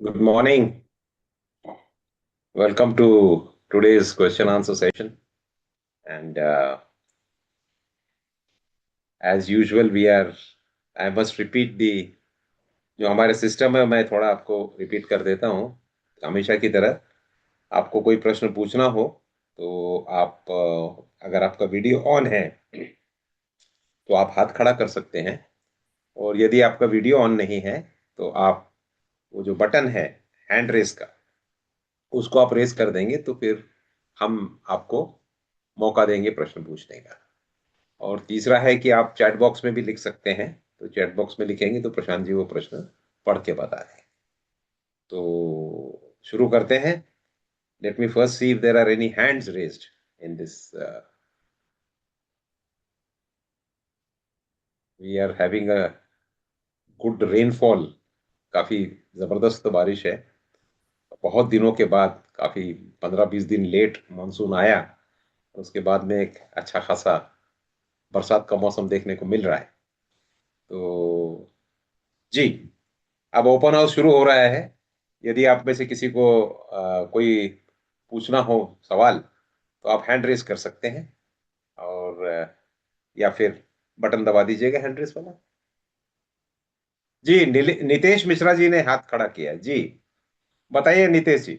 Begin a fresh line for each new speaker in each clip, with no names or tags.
Good morning. Welcome to today's question answer session. And as usual, I must repeat जो हमारे system है, मैं थोड़ा आपको रिपीट कर देता हूँ हमेशा की तरह। आपको कोई प्रश्न पूछना हो तो अगर आपका वीडियो ऑन है तो आप हाथ खड़ा कर सकते हैं। और यदि आपका वीडियो ऑन नहीं है तो आप वो जो बटन है हैंड रेस का, उसको आप रेस कर देंगे तो फिर हम आपको मौका देंगे प्रश्न पूछने का। और तीसरा है कि आप चैट बॉक्स में भी लिख सकते हैं। तो चैट बॉक्स में लिखेंगे तो प्रशांत जी वो प्रश्न पढ़ के बता दें। तो शुरू करते हैं। Let me first see if there are any hands raised in this. We are having a good rainfall. काफी जबरदस्त बारिश है। बहुत दिनों के बाद, काफी 15-20 दिन लेट मानसून आया। उसके बाद में एक अच्छा खासा बरसात का मौसम देखने को मिल रहा है। तो जी, अब ओपन हाउस शुरू हो रहा है। यदि आप में से किसी को कोई पूछना हो सवाल तो आप हैंड रेस कर सकते हैं। और या फिर बटन दबा दीजिएगा हैंड रेस वाला। जी, नितेश मिश्रा जी ने हाथ खड़ा किया है जी। बताइए नितेश जी।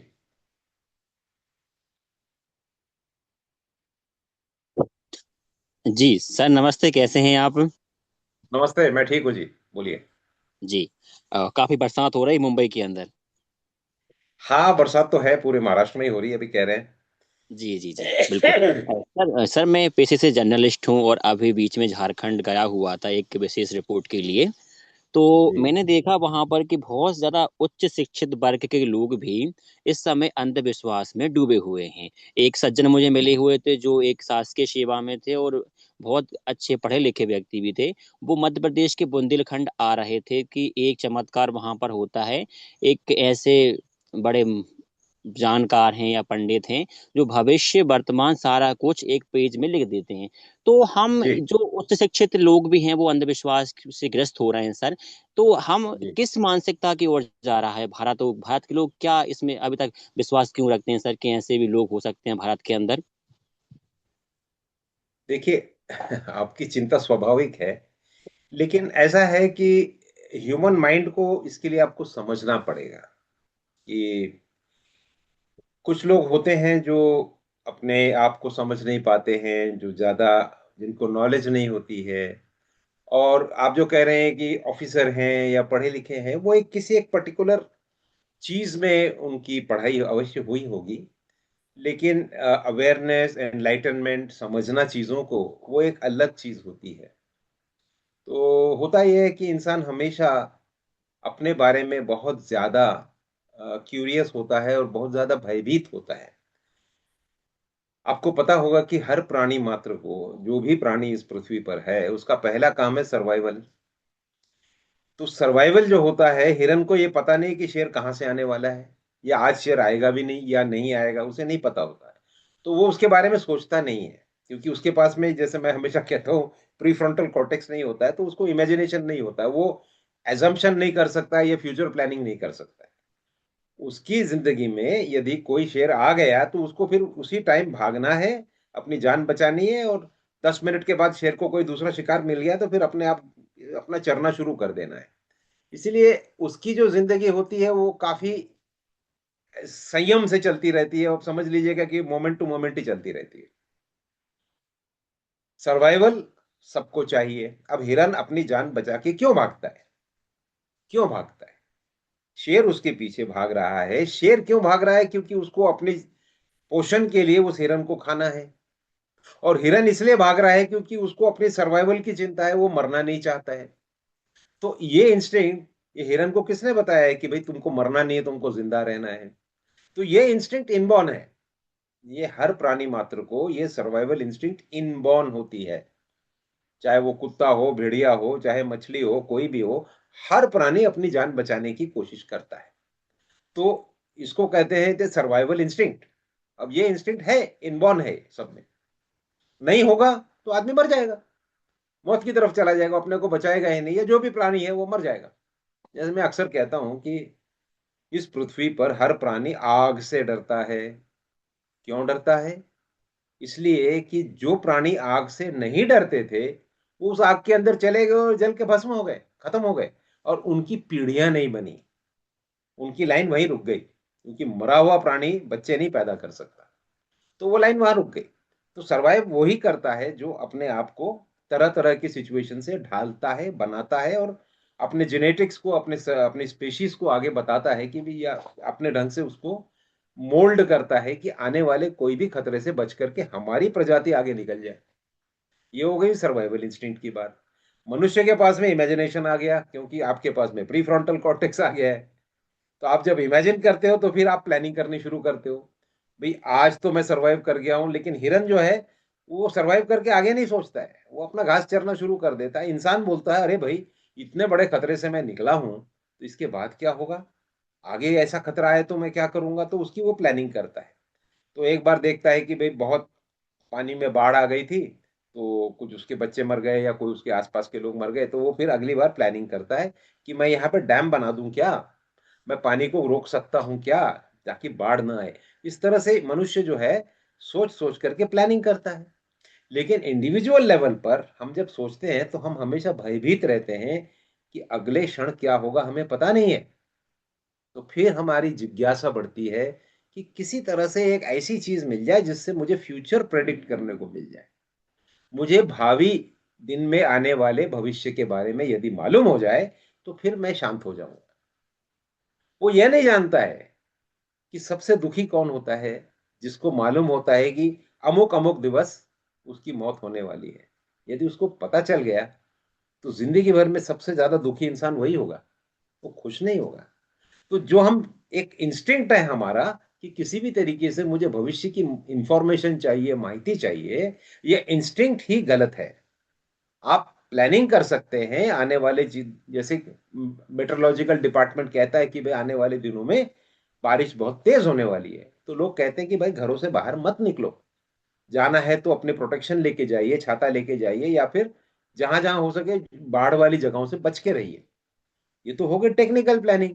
जी सर, नमस्ते। कैसे हैं आप?
नमस्ते, मैं ठीक हूँ जी। बोलिए।
जी। काफी बरसात हो रही है मुंबई के अंदर।
हाँ, बरसात तो है, पूरे महाराष्ट्र में ही हो रही है अभी कह रहे
जी जी जी, बिल्कुल।
हैं।
सर, मैं पेशे से जर्नलिस्ट हूँ और अभी बीच में झारखंड गया हुआ था एक विशेष रिपोर्ट के लिए। तो
जी
मैंने देखा वहां पर कि बहुत ज्यादा उच्च शिक्षित वर्ग के लोग भी इस समय अंधविश्वास में डूबे हुए हैं। एक सज्जन मुझे मिले हुए थे जो एक शासकीय सेवा में थे और बहुत अच्छे पढ़े लिखे व्यक्ति भी थे। वो मध्य प्रदेश के बुंदेलखंड आ रहे थे कि एक चमत्कार वहां पर होता है। एक ऐसे बड़े जानकार हैं या पंडित हैं जो भविष्य वर्तमान सारा कुछ एक पेज में लिख देते हैं। तो हम
जी
जो उच्च शिक्षित लोग भी हैं वो अंधविश्वास से ग्रस्त हो रहे हैं सर। तो हम
जी।
किस मानसिकता की ओर जा रहा है भारत? तो भारत के लोग क्या इसमें अभी तक विश्वास क्यों रखते हैं सर कि ऐसे भी लोग हो सकते हैं भारत के अंदर?
देखिए, आपकी चिंता स्वाभाविक है। लेकिन ऐसा है कि ह्यूमन माइंड को इसके लिए आपको समझना पड़ेगा कि कुछ लोग होते हैं जो अपने आप को समझ नहीं पाते हैं, जो ज्यादा जिनको नॉलेज नहीं होती है। और आप जो कह रहे हैं कि ऑफिसर हैं या पढ़े लिखे हैं, वो एक किसी एक पर्टिकुलर चीज में उनकी पढ़ाई अवश्य हुई होगी। लेकिन अवेयरनेस, एनलाइटनमेंट, समझना चीजों को, वो एक अलग चीज होती है। तो होता यह है कि इंसान हमेशा अपने बारे में बहुत ज्यादा क्यूरियस होता है और बहुत ज्यादा भयभीत होता है। आपको पता होगा कि हर प्राणी मात्र को, जो भी प्राणी इस पृथ्वी पर है, उसका पहला काम है सर्वाइवल। तो सर्वाइवल जो होता है, हिरन को ये पता नहीं कि शेर कहाँ से आने वाला है, या आज शेर आएगा भी नहीं या नहीं आएगा, उसे नहीं पता होता है। तो वो उसके बारे में सोचता नहीं है, क्योंकि उसके पास में, जैसे मैं हमेशा कहता हूँ, प्री फ्रंटल कॉर्टेक्स नहीं होता है। तो उसको इमेजिनेशन नहीं होता है, वो एजम्पशन नहीं कर सकता है, या फ्यूचर प्लानिंग नहीं कर सकता है। उसकी जिंदगी में यदि कोई शेर आ गया तो उसको फिर उसी टाइम भागना है, अपनी जान बचानी है। और 10 मिनट के बाद शेर को कोई दूसरा शिकार मिल गया तो फिर अपने आप अपना चरना शुरू कर देना है। इसीलिए उसकी जो जिंदगी होती है वो काफी संयम से चलती रहती है। आप समझ लीजिएगा कि मोमेंट टू मोमेंट ही चलती रहती है। सर्वाइवल सबको चाहिए। अब हिरन अपनी जान बचा के क्यों भागता है? क्यों भागता है? शेर उसके पीछे भाग रहा है। शेर क्यों भाग रहा है? क्योंकि उसको अपने पोषण के लिए उस हिरन को खाना है। और हिरन इसलिए भाग रहा है क्योंकि उसको अपनी सर्वाइवल की चिंता है, वो मरना नहीं चाहता है। तो ये इंस्टिंक्ट, ये हिरन को किसने बताया है कि भाई तुमको मरना नहीं है, तुमको जिंदा रहना है? तो ये इंस्टिंक्ट इनबॉर्न है। ये हर प्राणी मात्र को ये सर्वाइवल इंस्टिंक्ट इनबॉर्न होती है। चाहे वो कुत्ता हो, भेड़िया हो, चाहे मछली हो, कोई भी हो, हर प्राणी अपनी जान बचाने की कोशिश करता है। तो इसको कहते हैं सर्वाइवल इंस्टिंक्ट। अब ये इंस्टिंक्ट है, इनबॉर्न है सब में। नहीं होगा तो आदमी मर जाएगा, मौत की तरफ चला जाएगा, अपने को बचाएगा ही नहीं, या जो भी प्राणी है वो मर जाएगा। जैसे मैं अक्सर कहता हूं कि इस पृथ्वी पर हर प्राणी आग से डरता है। क्यों डरता है? इसलिए कि जो प्राणी आग से नहीं डरते थे, वो उस आग के अंदर चले गए और जल के भस्म हो गए, खत्म हो गए, और उनकी पीढ़ियां नहीं बनी, उनकी लाइन वहीं रुक गई, क्योंकि मरा हुआ प्राणी बच्चे नहीं पैदा कर सकता, तो वो लाइन वहां रुक गई। तो सरवाइव वही करता है जो अपने आप को तरह तरह की सिचुएशन से ढालता है, बनाता है, और अपने जेनेटिक्स को, अपने स्पेशीज को आगे बताता है कि भी, या अपने ढंग से उसको मोल्ड करता है कि आने वाले कोई भी खतरे से बच करके हमारी प्रजाति आगे निकल जाए। ये हो गई सर्वाइवल इंस्टिंक्ट की बात। मनुष्य के पास में इमेजिनेशन आ गया, क्योंकि आपके पास में प्री फ्रंटल कॉर्टेक्स आ गया है। तो आप जब इमेजिन करते हो तो फिर आप प्लानिंग करनी शुरू करते हो। भाई आज तो मैं सरवाइव कर गया हूं, लेकिन हिरन जो है वो सरवाइव करके आगे नहीं सोचता है, वो अपना घास चरना शुरू कर देता है। इंसान बोलता है अरे भाई, इतने बड़े खतरे से मैं निकला हूं, तो इसके बाद क्या होगा, आगे ऐसा खतरा है तो मैं क्या करूंगा, तो उसकी वो प्लानिंग करता है। तो एक बार देखता है कि भाई बहुत पानी में बाढ़ आ गई थी, तो कुछ उसके बच्चे मर गए या कोई उसके आसपास के लोग मर गए, तो वो फिर अगली बार प्लानिंग करता है कि मैं यहाँ पे डैम बना दूं क्या, मैं पानी को रोक सकता हूँ क्या, ताकि बाढ़ ना आए। इस तरह से मनुष्य जो है सोच सोच करके प्लानिंग करता है। लेकिन इंडिविजुअल लेवल पर हम जब सोचते हैं तो हम हमेशा भयभीत रहते हैं कि अगले क्षण क्या होगा हमें पता नहीं है। तो फिर हमारी जिज्ञासा बढ़ती है कि किसी तरह से एक ऐसी चीज मिल जाए जिससे मुझे फ्यूचर प्रेडिक्ट करने को मिल जाए। मुझे भावी दिन में आने वाले भविष्य के बारे में यदि मालूम हो जाए तो फिर मैं शांत हो जाऊंगा। वो यह नहीं जानता है कि सबसे दुखी कौन होता है, जिसको मालूम होता है कि अमुक अमुक दिवस उसकी मौत होने वाली है। यदि उसको पता चल गया तो जिंदगी भर में सबसे ज्यादा दुखी इंसान वही होगा, वो खुश नहीं होगा। तो जो हम, एक इंस्टिंक्ट है हमारा कि किसी भी तरीके से मुझे भविष्य की इंफॉर्मेशन चाहिए, माहिती चाहिए, ये इंस्टिंक्ट ही गलत है। आप प्लानिंग कर सकते हैं आने वाले जैसे मेट्रोलॉजिकल डिपार्टमेंट कहता है कि भाई आने वाले दिनों में बारिश बहुत तेज होने वाली है, तो लोग कहते हैं कि भाई घरों से बाहर मत निकलो, जाना है तो अपने प्रोटेक्शन लेके जाइए, छाता लेके जाइए, या फिर जहां जहां हो सके बाढ़ वाली जगहों से बच के रहिए। ये तो हो गई टेक्निकल प्लानिंग।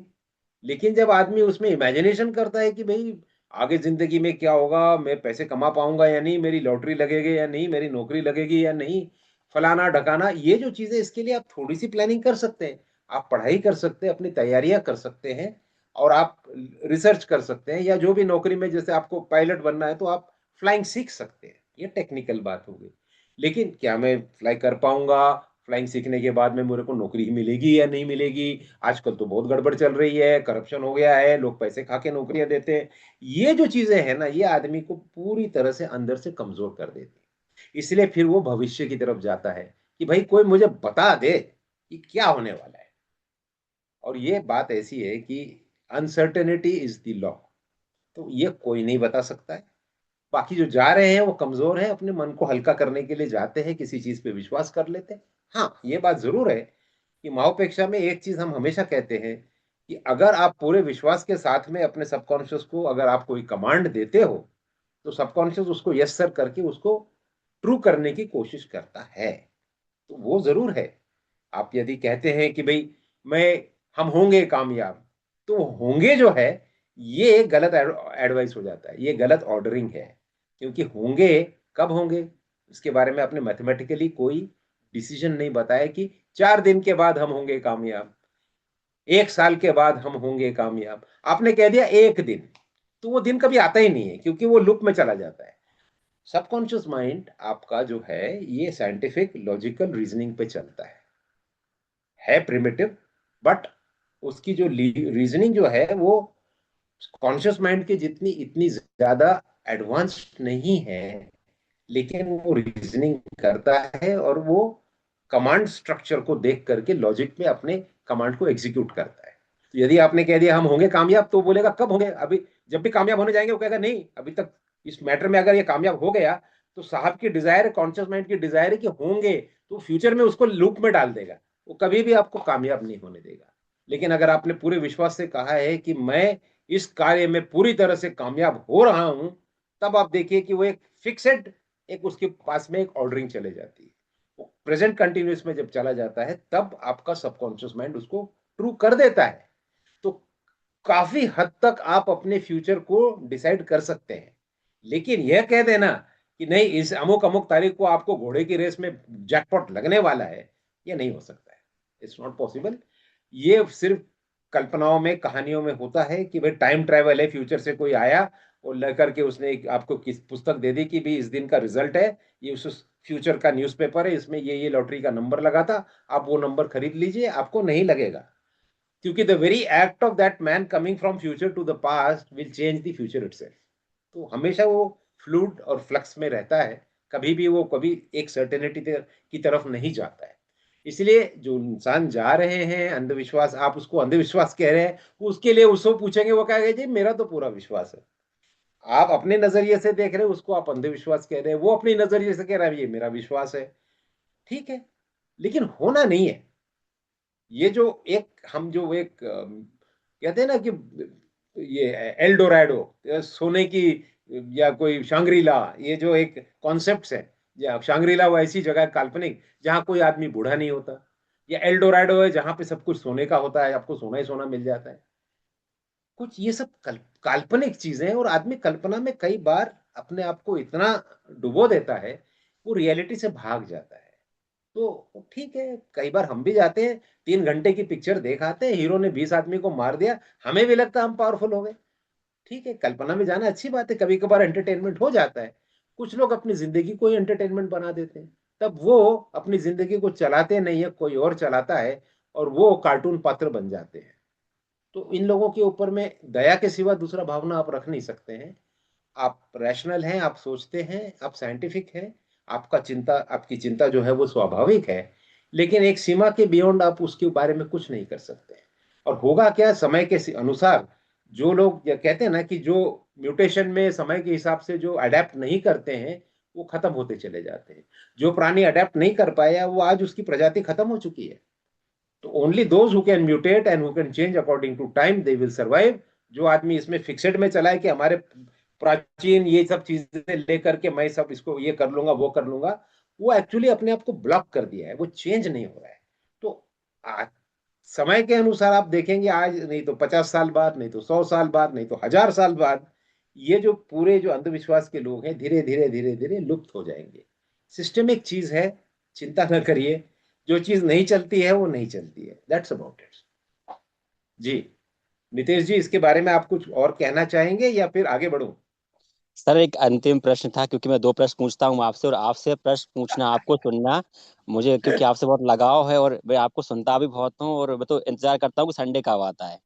लेकिन जब आदमी उसमें इमेजिनेशन करता है कि भाई आगे जिंदगी में क्या होगा, मैं पैसे कमा पाऊंगा या नहीं, मेरी लॉटरी लगेगी या नहीं, मेरी नौकरी लगेगी या नहीं, फलाना ढकाना, ये जो चीजें, इसके लिए आप थोड़ी सी प्लानिंग कर सकते हैं। आप पढ़ाई कर सकते हैं, अपनी तैयारियां कर सकते हैं, और आप रिसर्च कर सकते हैं, या जो भी नौकरी में जैसे आपको पायलट बनना है तो आप फ्लाइंग सीख सकते हैं। ये टेक्निकल बात हो गई। लेकिन क्या मैं फ्लाई कर पाऊंगा, फ्लाइंग सीखने के बाद में मेरे को नौकरी मिलेगी या नहीं मिलेगी, आजकल तो बहुत गड़बड़ चल रही है, करप्शन हो गया है, लोग पैसे खा के नौकरियां देते हैं, ये जो चीजें हैं ना, ये आदमी को पूरी तरह से अंदर से कमजोर कर देती है। इसलिए फिर वो भविष्य की तरफ जाता है कि भाई कोई मुझे बता दे कि क्या होने वाला है। और ये बात ऐसी है कि अनसर्टेनिटी इज द लॉ। तो ये कोई नहीं बता सकता है। बाकी जो जा रहे हैं वो कमजोर हैं, अपने मन को हल्का करने के लिए जाते हैं, किसी चीज पे विश्वास कर लेते हैं। हाँ, ये बात जरूर है कि माओपेक्षा में एक चीज हम हमेशा कहते हैं कि अगर आप पूरे विश्वास के साथ में अपने सबकॉन्शियस को, अगर आप कोई कमांड देते हो, तो सबकॉन्शियस उसको यस सर करके उसको ट्रू करने की कोशिश करता है। तो वो जरूर है। आप यदि कहते हैं कि भाई मैं हम होंगे कामयाब, तो होंगे जो है, ये एक गलत एडवाइस हो जाता है, ये गलत ऑर्डरिंग है। क्योंकि होंगे, कब होंगे, इसके बारे में आपने मैथमेटिकली कोई डिसीजन नहीं बताया कि 4 दिन के बाद हम होंगे कामयाब, 1 साल के बाद हम होंगे कामयाब। आपने कह दिया 1 दिन, तो वो दिन कभी आता ही नहीं है, क्योंकि वो लुप में चला जाता है। सबकॉन्शियस माइंड आपका जो है, ये साइंटिफिक लॉजिकल रीजनिंग पे चलता है प्रिमिटिव, बट उसकी जो रीजनिंग जो है वो कॉन्शियस माइंड की जितनी इतनी ज्यादा एडवांस्ड नहीं है। लेकिन वो रीजनिंग करता है, और वो कमांड स्ट्रक्चर को देख करके लॉजिक में अपने कमांड को एग्जीक्यूट करता है। तो यदि आपने कह दिया हम होंगे कामयाब, तो बोलेगा कब होंगे, अभी जब भी कामयाब होने जाएंगे वो कहेगा नहीं, अभी तक इस मैटर में अगर ये कामयाब हो गया, तो साहब की डिजायर, कॉन्शियस माइंड की डिजायर है कि होंगे, तो फ्यूचर में उसको लूप में डाल देगा। वो कभी भी आपको कामयाब नहीं होने देगा। लेकिन अगर आपने पूरे विश्वास से कहा है कि मैं इस कार्य में पूरी तरह से कामयाब हो रहा हूं, तब आप देखिए कि वो एक फिक्सेड, एक उसके पास में एक ऑर्डरिंग चले जाती है। वो प्रेजेंट कंटिन्यूस में जब चला जाता है, तब आपका सबकॉन्शियस माइंड उसको ट्रू कर देता है। तो काफी हद तक आप अपने फ्यूचर को डिसाइड कर सकते हैं। लेकिन यह कह देना कि नहीं इस अमुक अमुक तारीख को आपको घोड़े की रेस में जैकपॉट लगने वाला है, ये नहीं हो सकता है। It's not possible. ये सिर्फ कल्पनाओं में, कहानियों में होता है कि भाई टाइम ट्रैवल है, फ्यूचर से कोई आया और लेकर के उसने आपको किस पुस्तक दे दी कि भी इस दिन का रिजल्ट है, ये उस फ्यूचर का न्यूज़पेपर है, इसमें ये लॉटरी का नंबर लगा था, आप वो नंबर खरीद लीजिए। आपको नहीं लगेगा, क्योंकि the very act of that man coming from future to the past will change the future itself. तो हमेशा वो फ्लूइड और फ्लक्स में रहता है, कभी भी वो कभी एक सर्टेनिटी की तरफ नहीं जाता है। इसलिए जो इंसान जा रहे हैं अंधविश्वास, आप उसको अंधविश्वास कह रहे हैं, उसके लिए उसको पूछेंगे वो कहेगा जी मेरा तो पूरा विश्वास है। आप अपने नजरिए से देख रहे हैं उसको, आप अंधविश्वास कह रहे हैं, वो अपनी नजरिए से कह रहा है ये मेरा विश्वास है। ठीक है, लेकिन होना नहीं है। ये जो एक हम जो एक कहते हैं ना कि ये एल्डोराडो, सोने की या कोई शांग्रीला, ये जो एक कॉन्सेप्ट्स है, या शांग्रीला वो ऐसी जगह है काल्पनिक जहां कोई आदमी बूढ़ा नहीं होता, या एल्डोराडो है जहां पे सब कुछ सोने का होता है, आपको सोना ही सोना मिल जाता है। कुछ ये सब काल्पनिक चीजें हैं, और आदमी कल्पना में कई बार अपने आप को इतना डुबो देता है, वो रियलिटी से भाग जाता है। तो ठीक है, कई बार हम भी जाते हैं, 3 घंटे की पिक्चर देख आते हैं, हीरो ने 20 आदमी को मार दिया, हमें भी लगता है हम पावरफुल हो गए। ठीक है, कल्पना में जाना अच्छी बात है, कभी कभार एंटरटेनमेंट हो जाता है। कुछ लोग अपनी जिंदगी को ही एंटरटेनमेंट बना देते हैं, तब वो अपनी जिंदगी को चलाते नहीं है, कोई और चलाता है, और वो कार्टून पात्र बन जाते हैं। तो इन लोगों के ऊपर में दया के सिवा दूसरा भावना आप रख नहीं सकते हैं। आप रैशनल हैं, आप सोचते हैं, आप साइंटिफिक हैं, आपकी चिंता जो है वो स्वाभाविक है। लेकिन एक सीमा के बियॉन्ड आप उसके बारे में कुछ नहीं कर सकते हैं। और होगा क्या, समय के अनुसार जो लोग ये कहते हैं ना कि जो म्यूटेशन में समय के हिसाब से जो अडेप्ट नहीं करते हैं, वो खत्म होते चले जाते हैं। जो प्राणी अडेप्ट नहीं कर पाया, वो आज उसकी प्रजाति खत्म हो चुकी है। तो only those who can mutate and who can change according to time, they will survive. जो आदमी इसमें फिक्सेड में चला है कि हमारे प्राचीन ये सब चीजें लेकर के मैं सब इसको ये कर लूंगा वो कर लूंगा, वो एक्चुअली अपने आप को ब्लॉक कर दिया है, वो चेंज नहीं हो रहा है। तो आज समय के अनुसार आप देखेंगे, आज नहीं तो 50 साल बाद, नहीं तो 100 साल बाद, नहीं तो 1000 साल बाद, ये जो पूरे जो अंधविश्वास के लोग हैं धीरे धीरे धीरे धीरे लुप्त हो जाएंगे। सिस्टमिक चीज है, चिंता न करिए। जो चीज नहीं चलती है वो नहीं चलती है, दैट्स अबाउट इट। जी, नितेश जी, इसके बारे में आप कुछ और कहना चाहेंगे या फिर आगे बढ़ूं?
सर एक अंतिम प्रश्न था, क्योंकि मैं दो प्रश्न पूछता हूँ आपसे, और आपसे प्रश्न पूछना, आपको सुनना, मुझे क्योंकि आपसे बहुत लगाव है, और मैं आपको सुनता भी बहुत हूँ, और मैं तो इंतजार करता हूँ कि संडे कब आता है।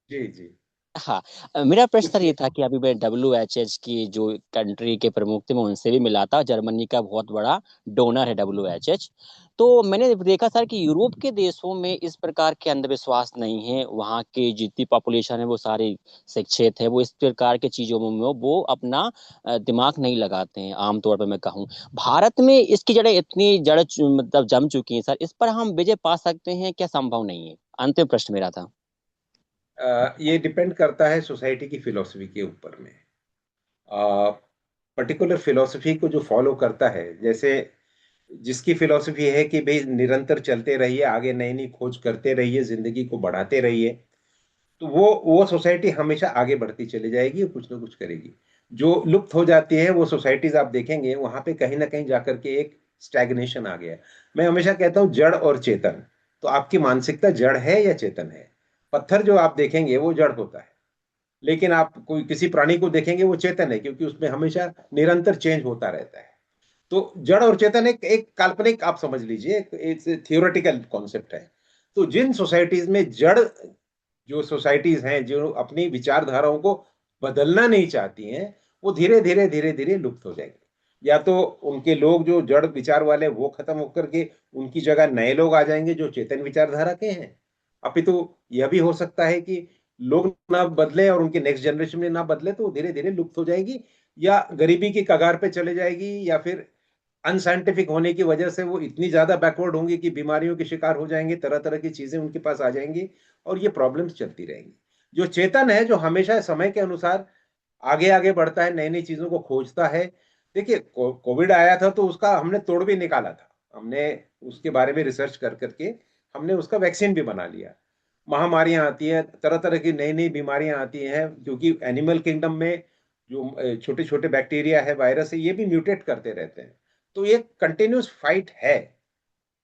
जी जी,
हाँ। मेरा प्रश्न सर ये
पूछिए।
था कि अभी मैं WHH की जो कंट्री के प्रमुख थे मैं उनसे भी मिला था, जर्मनी का बहुत बड़ा डोनर है WHH। तो मैंने देखा सर कि यूरोप के देशों में इस प्रकार के अंधविश्वास नहीं है, वहाँ की जितनी पॉपुलेशन है वो सारी शिक्षित है, वो इस प्रकार के चीजों में वो अपना दिमाग नहीं लगाते हैं, आमतौर पर मैं कहूँ। भारत में इसकी जड़ें इतनी मतलब जम चुकी हैं सर, इस पर हम विजय पा सकते हैं क्या, संभव नहीं है? अंतिम प्रश्न मेरा था।
ये डिपेंड करता है सोसाइटी की फिलोसफी के ऊपर में। पर्टिकुलर फिलोसफी को जो फॉलो करता है, जैसे जिसकी फिलोसफी है कि भाई निरंतर चलते रहिए, आगे नई नई खोज करते रहिए, जिंदगी को बढ़ाते रहिए, तो वो सोसाइटी हमेशा आगे बढ़ती चली जाएगी और कुछ ना कुछ करेगी। जो लुप्त हो जाती है वो सोसाइटीज आप देखेंगे वहां पे कहीं ना कहीं जाकर के एक स्टैग्नेशन आ गया। मैं हमेशा कहता हूँ जड़ और चेतन। तो आपकी मानसिकता जड़ है या चेतन है? पत्थर जो आप देखेंगे वो जड़ होता है, लेकिन आप कोई किसी प्राणी को देखेंगे वो चेतन है, क्योंकि उसमें हमेशा निरंतर चेंज होता रहता है। तो जड़ और चेतन एक एक काल्पनिक आप समझ लीजिए, एक थियोरेटिकल कॉन्सेप्ट है। तो जिन सोसाइटीज में जड़, जो सोसाइटीज हैं जो अपनी विचारधाराओं को बदलना नहीं चाहती हैं, वो धीरे धीरे धीरे धीरे लुप्त हो जाएंगे। या तो उनके लोग जो जड़ विचार वाले वो खत्म होकर के उनकी जगह नए लोग आ जाएंगे जो चेतन विचारधारा के हैं। अपितु यह भी हो सकता है कि लोग ना बदले और उनके नेक्स्ट जनरेशन में ना बदले, तो धीरे धीरे लुप्त हो जाएगी, या गरीबी की कगार पे चले जाएगी, या फिर अनसाइंटिफिक होने की वजह से वो इतनी ज्यादा बैकवर्ड होंगे कि बीमारियों के शिकार हो जाएंगे, तरह तरह की चीजें उनके पास आ जाएंगी, और ये प्रॉब्लम्स चलती रहेंगी। जो चेतन है, जो हमेशा समय के अनुसार आगे आगे बढ़ता है, नई नई चीजों को खोजता है। देखिए, कोविड आया था तो उसका हमने तोड़ भी निकाला था, हमने उसके बारे में रिसर्च कर करके हमने उसका वैक्सीन भी बना लिया। महामारियां आती है, तरह तरह की नई नई बीमारियां आती हैं, क्योंकि एनिमल किंगडम में जो छोटे छोटे बैक्टीरिया है, वायरस है, ये भी म्यूटेट करते रहते हैं। तो ये कंटिन्यूस फाइट है।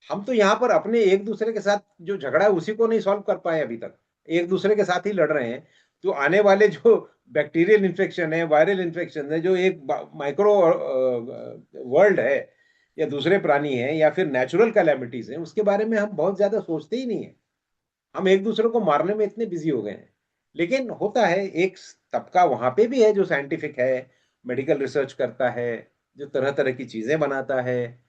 हम तो यहाँ पर अपने एक दूसरे के साथ जो झगड़ा है उसी को नहीं सॉल्व कर पाए अभी तक, एक दूसरे के साथ ही लड़ रहे हैं। तो आने वाले जो बैक्टीरियल इन्फेक्शन है, वायरल इन्फेक्शन है, जो एक माइक्रो वर्ल्ड है, या दूसरे प्राणी हैं, या फिर नेचुरल कैलेमिटीज हैं, उसके बारे में हम बहुत ज्यादा सोचते ही नहीं है। हम एक दूसरे को मारने में इतने बिजी हो गए हैं। लेकिन होता है, एक तबका वहां पे भी है जो साइंटिफिक है, मेडिकल रिसर्च करता है, जो तरह तरह की चीजें बनाता है।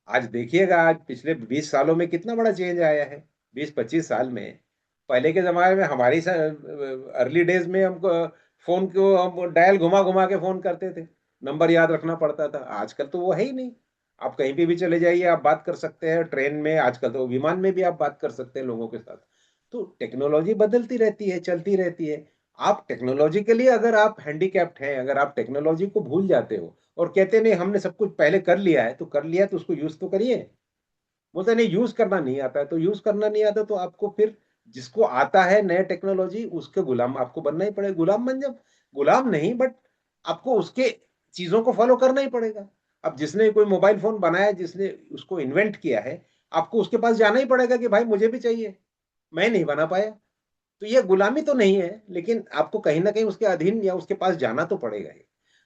आज देखिएगा, आज पिछले 20 सालों में कितना बड़ा चेंज आया है, 20-25 साल में। पहले के जमाने में, हमारी अर्ली डेज में, हमको फोन को हम डायल घुमा घुमा के फोन करते थे, नंबर याद रखना पड़ता था। आजकल तो वो है ही नहीं। आप कहीं पे भी चले जाइए, आप बात कर सकते हैं, ट्रेन में, आजकल तो विमान में भी आप बात कर सकते हैं लोगों के साथ। तो टेक्नोलॉजी बदलती रहती है, चलती रहती है। आप टेक्नोलॉजिकली अगर आप हैंडीकैप्ड हैं, अगर आप टेक्नोलॉजी को भूल जाते हो और कहते नहीं हमने सब कुछ पहले कर लिया है, तो कर लिया तो उसको यूज तो करिए। बोलते नहीं यूज करना नहीं आता है, तो यूज करना नहीं आता तो आपको फिर, जिसको आता है नया टेक्नोलॉजी, उसके गुलाम आपको बनना ही पड़ेगा। गुलाम बन जाओ, गुलाम नहीं, बट आपको उसके चीजों को फॉलो करना ही पड़ेगा। अब जिसने कोई मोबाइल फोन बनाया, जिसने उसको इन्वेंट किया है, आपको उसके पास जाना ही पड़ेगा कि भाई मुझे भी चाहिए, मैं नहीं बना पाया। तो ये गुलामी तो नहीं है, लेकिन आपको कहीं ना कहीं उसके अधीन या उसके पास जाना तो पड़ेगा ही।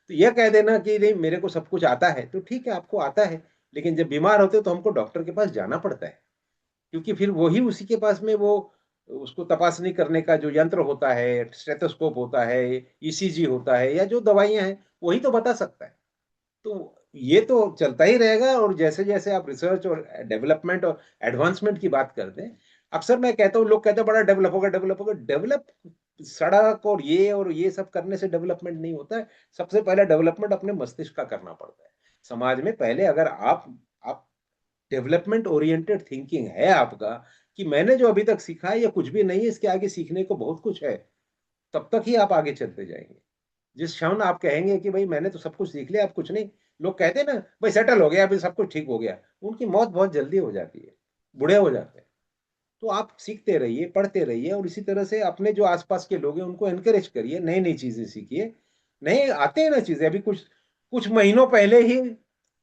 तो यह कह देना कि नहीं मेरे को सब कुछ आता है, तो ठीक है आपको आता है, लेकिन जब बीमार होते हो तो हमको डॉक्टर के पास जाना पड़ता है, क्योंकि फिर वही उसी के पास में वो उसको तपासनी करने का जो यंत्र होता है, स्टेथोस्कोप होता है, ईसीजी होता है, या जो दवाइयां हैं, वही तो बता सकता है। तो ये तो चलता ही रहेगा। और जैसे जैसे आप रिसर्च और डेवलपमेंट और एडवांसमेंट की बात करते हैं, अक्सर मैं कहता हूँ, लोग कहते हैं बड़ा डेवलप होगा, डेवलप होगा। डेवलप सड़क और ये सब करने से डेवलपमेंट नहीं होता है। सबसे पहले डेवलपमेंट अपने मस्तिष्क का करना पड़ता है। समाज में पहले अगर आप डेवलपमेंट ओरिएंटेड थिंकिंग है आपका, कि मैंने जो अभी तक सीखा है ये कुछ भी नहीं है, इसके आगे सीखने को बहुत कुछ है, तब तक ही आप आगे चलते जाएंगे। जिस क्षण आप कहेंगे कि भाई मैंने तो सब कुछ सीख लिया, अब कुछ नहीं, लोग कहते हैं ना भाई सेटल हो गया, अभी सब कुछ ठीक हो गया, उनकी मौत बहुत जल्दी हो जाती है, बूढ़े हो जाते हैं। तो आप सीखते रहिए, पढ़ते रहिए, और इसी तरह से अपने जो आसपास के लोग हैं उनको एनकरेज करिए, नई नई चीजें सीखिए। नए आते हैं ना चीजें, अभी कुछ कुछ महीनों पहले ही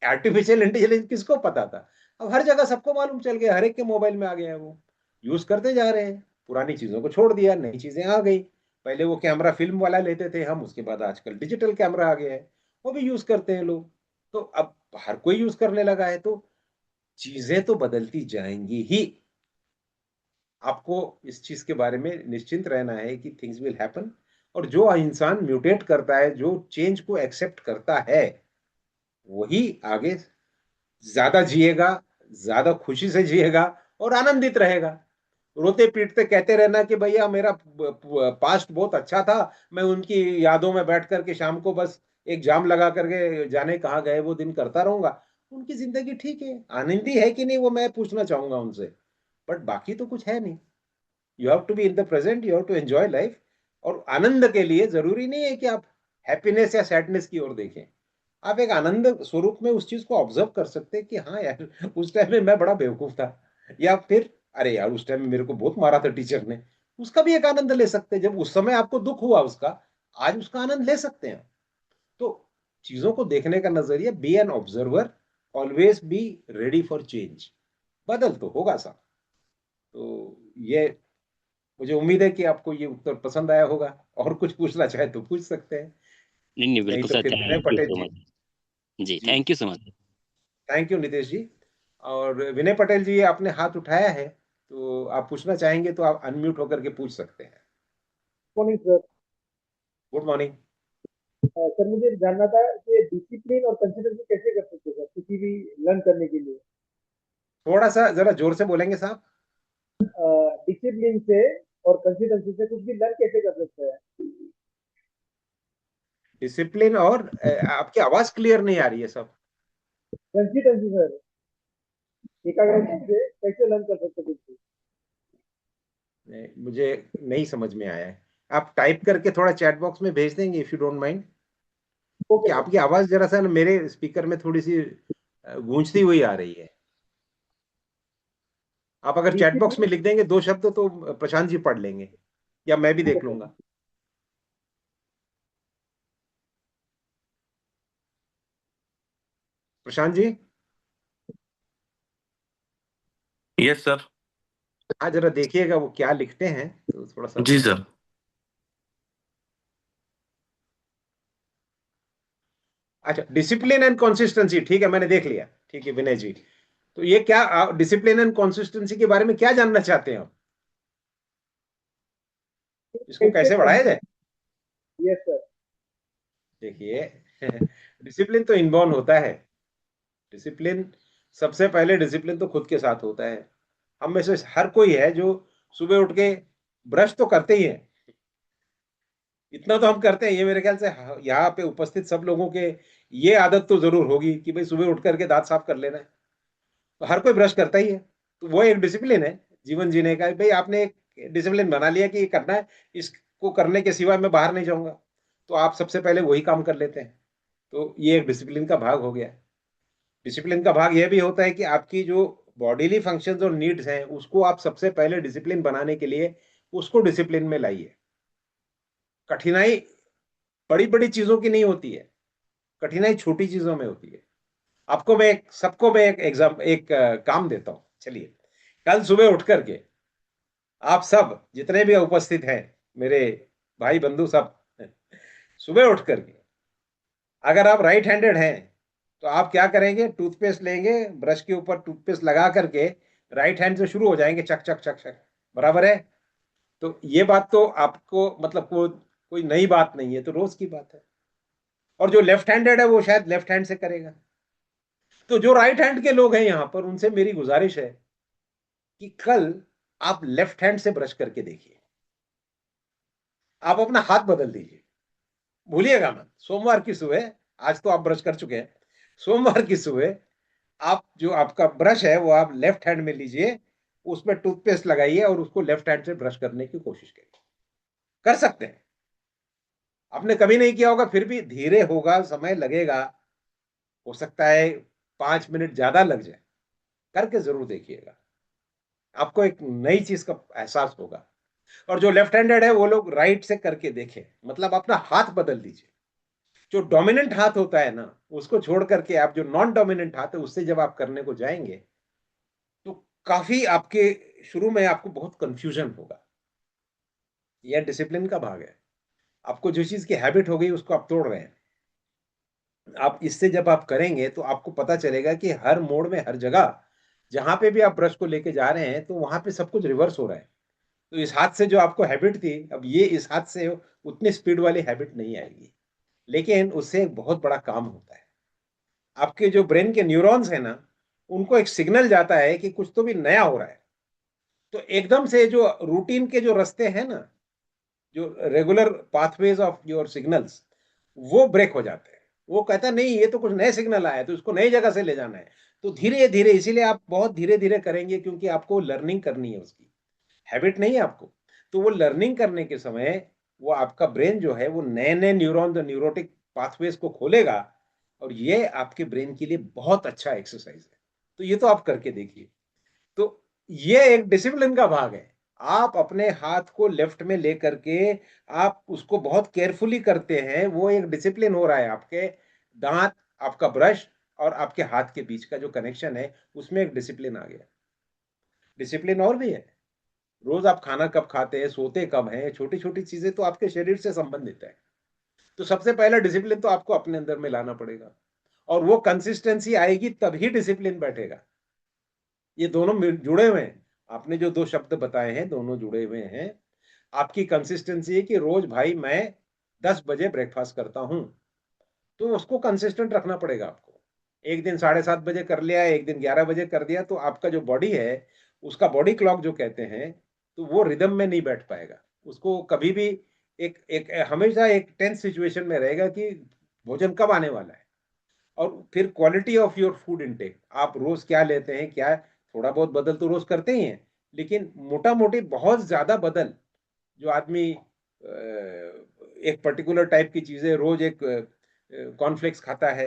आर्टिफिशियल इंटेलिजेंस किसको पता था? अब हर जगह सबको मालूम चल गया, हर एक के मोबाइल में आ गया है, वो यूज करते जा रहे हैं। पुरानी चीजों को छोड़ दिया, नई चीजें आ गई। पहले वो कैमरा फिल्म वाला लेते थे हम, उसके बाद आजकल डिजिटल कैमरा आ गया है, वो भी यूज करते हैं लोग। तो अब हर कोई यूज करने लगा है, तो चीजें तो बदलती जाएंगी ही। आपको इस चीज के बारे में निश्चिंत रहना है कि थिंग्स विल हैपन। और जो इंसान म्यूटेट करता है, जो चेंज को एक्सेप्ट करता है, वही आगे ज्यादा जिएगा, ज्यादा खुशी से जिएगा, और आनंदित रहेगा। रोते पीटते कहते रहना कि भैया मेरा पास्ट बहुत अच्छा था, मैं उनकी यादों में बैठ करके शाम को बस एक जाम लगा करके जाने कहाँ गए वो दिन करता रहूंगा, उनकी जिंदगी ठीक है, आनंदी है कि नहीं वो मैं पूछना चाहूंगा उनसे। बट बाकी तो कुछ है नहीं। You have to be in the present, you have to enjoy life. और आनंद के लिए जरूरी नहीं है कि आप हैप्पीनेस या सैडनेस की ओर देखें। आप एक आनंद स्वरूप में उस चीज को ऑब्जर्व कर सकते हैं कि हाँ यार, उस टाइम में मैं बड़ा बेवकूफ था, या फिर अरे यार उस टाइम में मेरे को बहुत मारा था टीचर ने, उसका भी एक आनंद ले सकते हैं। जब उस समय आपको दुख हुआ उसका, आज उसका आनंद ले सकते हैं। तो चीजों को देखने का नजरिया, be an observer, always be ready for change. बदल तो होगा सा। तो ये, मुझे उम्मीद है कि आपको ये उत्तर पसंद आया होगा। और कुछ पूछना चाहे तो पूछ सकते हैं,
नहीं नहीं,
नहीं
बिल्कुल
तो
सर,
फिर Vinay
thank you
Patel
so
ji.
Much. जी,
जी,
thank you so much.
Thank you Nitesh ji. और विनय पटेल जी, आपने हाथ उठाया है, तो आप पूछना चाहेंगे तो आप अनम्यूट होकर के पूछ सकते हैं।
Morning sir.
Good morning.
Sir मुझे जानना था कि डिसिप्लिन और कंसिस्टेंसी कैसे कर सकते हैं सर किसी भी लर्न करने के लिए।
थोड़ा सा जरा जोर से बोलेंगे साहब।
डिसिप्लिन से और कंसिस्टेंसी से कुछ भी लर्न कैसे कर सकते हैं।
डिसिप्लिन और आपकी आवाज क्लियर नहीं आ रही है सब।
कंसिस्टेंसी सर, एकाग्रता से कैसे लर्न कर सकते हैं कुछ भी।
मुझे नहीं समझ में आया है। आप टाइप करके थोड़ा चैट बॉक्स में भेज देंगे if you don't mind.
Okay
कि
सर।
आपकी आवाज जरा सा ना मेरे स्पीकर में थोड़ी सी गूंजती हुई आ रही है। आप अगर चैट बॉक्स में
डिसिप्लिन।
लिख देंगे 2 शब्द तो प्रशांत जी पढ़ लेंगे, या मैं भी
ठीक है
देख
सर।
लूंगा। प्रशांत जी।
Yes sir.
हाँ, जरा देखिएगा वो क्या लिखते हैं, तो थोड़ा सा।
जी सर।
अच्छा, डिसिप्लिन एंड कंसिस्टेंसी, ठीक है, मैंने देख लिया। ठीक है विनय जी, तो ये क्या डिसिप्लिन एंड कंसिस्टेंसी के बारे में क्या जानना चाहते हैं आप? इसको
कैसे
कैसे बढ़ाया जाए?
Yes sir.
देखिए, डिसिप्लिन तो इनबॉर्न होता है। डिसिप्लिन, सबसे पहले डिसिप्लिन तो खुद के साथ होता है। हम में से हर कोई है जो सुबह उठ के ब्रश तो करते ही है। इतना तो हम करते हैं, ये मेरे ख्याल से यहाँ पे उपस्थित सब लोगों के ये आदत तो जरूर होगी कि भाई सुबह उठ करके दांत साफ कर लेना है। तो हर कोई ब्रश करता ही है। तो वो एक डिसिप्लिन है जीवन जीने का। भाई आपने एक डिसिप्लिन बना लिया कि ये करना है, इसको करने के सिवाय मैं बाहर नहीं जाऊंगा, तो आप सबसे पहले वही काम कर लेते हैं। तो ये एक डिसिप्लिन का भाग हो गया। डिसिप्लिन का भाग यह भी होता है कि आपकी जो बॉडीली फंक्शंस और नीड्स हैं उसको आप सबसे पहले डिसिप्लिन बनाने के लिए उसको डिसिप्लिन में लाइए। कठिनाई बड़ी बड़ी चीजों की नहीं होती है, कठिनाई छोटी चीजों में होती है। सबको मैं एक एग्जाम एक काम देता हूं। चलिए, कल सुबह उठ करके आप सब जितने भी उपस्थित हैं, मेरे भाई बंधु सब, सुबह उठ करके अगर आप राइट हैंडेड हैं तो आप क्या करेंगे, टूथपेस्ट लेंगे, ब्रश के ऊपर टूथपेस्ट लगा करके राइट हैंड से शुरू हो जाएंगे, चक चक चक चक। बराबर है? तो ये बात तो आपको मतलब कोई नई बात नहीं है, तो रोज की बात है। और जो लेफ्ट हैंडेड है वो शायद लेफ्ट हैंड से करेगा। तो जो राइट हैंड के लोग हैं यहां पर, उनसे मेरी गुजारिश है कि कल आप लेफ्ट हैंड से ब्रश करके देखिए। आप अपना हाथ बदल दीजिए, भूलिएगा मत। सोमवार की सुबह, आज तो आप ब्रश कर चुके हैं, सोमवार की सुबह आप जो आपका ब्रश है वो आप लेफ्ट हैंड में लीजिए, उसमें टूथपेस्ट लगाइए और उसको लेफ्ट हैंड से ब्रश करने की कोशिश करिए। कर सकते हैं, आपने कभी नहीं किया होगा, फिर भी धीरे होगा, समय लगेगा, हो सकता है 5 मिनट ज्यादा लग जाए। करके जरूर देखिएगा, आपको एक नई चीज का एहसास होगा। और जो लेफ्ट हैंडेड है वो लोग राइट से करके देखें, मतलब अपना हाथ बदल दीजिए। जो डोमिनेंट हाथ होता है ना, उसको छोड़ करके आप जो नॉन डोमिनेंट हाथ है उससे जब आप करने को जाएंगे तो काफी आपके शुरू में आपको बहुत कंफ्यूजन होगा। यह डिसिप्लिन का भाग है। आपको जो चीज की हैबिट हो गई उसको आप तोड़ रहे हैं। आप इससे जब आप करेंगे तो आपको पता चलेगा कि हर मोड़ में, हर जगह जहां पे भी आप ब्रश को लेके जा रहे हैं तो वहां पे सब कुछ रिवर्स हो रहा है। तो इस हाथ से जो आपको हैबिट थी, अब ये इस हाथ से उतनी स्पीड वाली हैबिट नहीं आएगी, लेकिन उससे एक बहुत बड़ा काम होता है। आपके जो ब्रेन के न्यूरॉन्स है ना, उनको एक सिग्नल जाता है कि कुछ तो भी नया हो रहा है। तो एकदम से जो रूटीन के जो रास्ते हैं ना, जो regular pathways of your signals, वो ब्रेक हो जाते हैं। वो कहता है नहीं, ये तो कुछ नए सिग्नल आए, तो इसको नई जगह से ले जाना है। तो धीरे धीरे, इसीलिए आप बहुत धीरे धीरे करेंगे, क्योंकि आपको लर्निंग करनी है, उसकी हैबिट नहीं है आपको। तो वो लर्निंग करने के समय वो आपका ब्रेन जो है वो नए नए न्यूरॉन, न्यूरोटिक पाथवेज को खोलेगा। और ये आपके ब्रेन के लिए बहुत अच्छा एक्सरसाइज है। तो ये तो आप करके देखिए। तो ये एक डिसिप्लिन का भाग है। आप अपने हाथ को लेफ्ट में लेकर के आप उसको बहुत केयरफुली करते हैं, वो एक डिसिप्लिन हो रहा है। आपके दांत, आपका ब्रश और आपके हाथ के बीच का जो कनेक्शन है, उसमें एक डिसिप्लिन आ गया। डिसिप्लिन और भी है, रोज आप खाना कब खाते हैं, सोते कब हैं, छोटी छोटी चीजें तो आपके शरीर से संबंधित है। तो सबसे पहला डिसिप्लिन तो आपको अपने अंदर में लाना पड़ेगा, और वो कंसिस्टेंसी आएगी तभी डिसिप्लिन बैठेगा। ये दोनों जुड़े हुए हैं। आपने जो 2 शब्द बताए हैं, दोनों जुड़े हुए हैं। आपकी कंसिस्टेंसी है कि रोज भाई मैं 10 बजे ब्रेकफास्ट करता हूं, तो उसको कंसिस्टेंट रखना पड़ेगा आपको। एक दिन 7:30 बजे कर लिया, एक दिन 11 बजे कर दिया, तो आपका जो बॉडी है, उसका बॉडी क्लॉक जो कहते हैं, तो वो रिदम में नहीं बैठ पाएगा। उसको कभी भी एक एक हमेशा एक टेंस सिचुएशन में रहेगा कि भोजन कब आने वाला है। और फिर quality of your food intake, आप रोज क्या लेते हैं, क्या थोड़ा बहुत बदल तो रोज करते ही हैं, लेकिन मोटा मोटी बहुत ज्यादा बदल, जो आदमी एक पर्टिकुलर टाइप की चीजें रोज, एक कॉर्नफ्लेक्स खाता है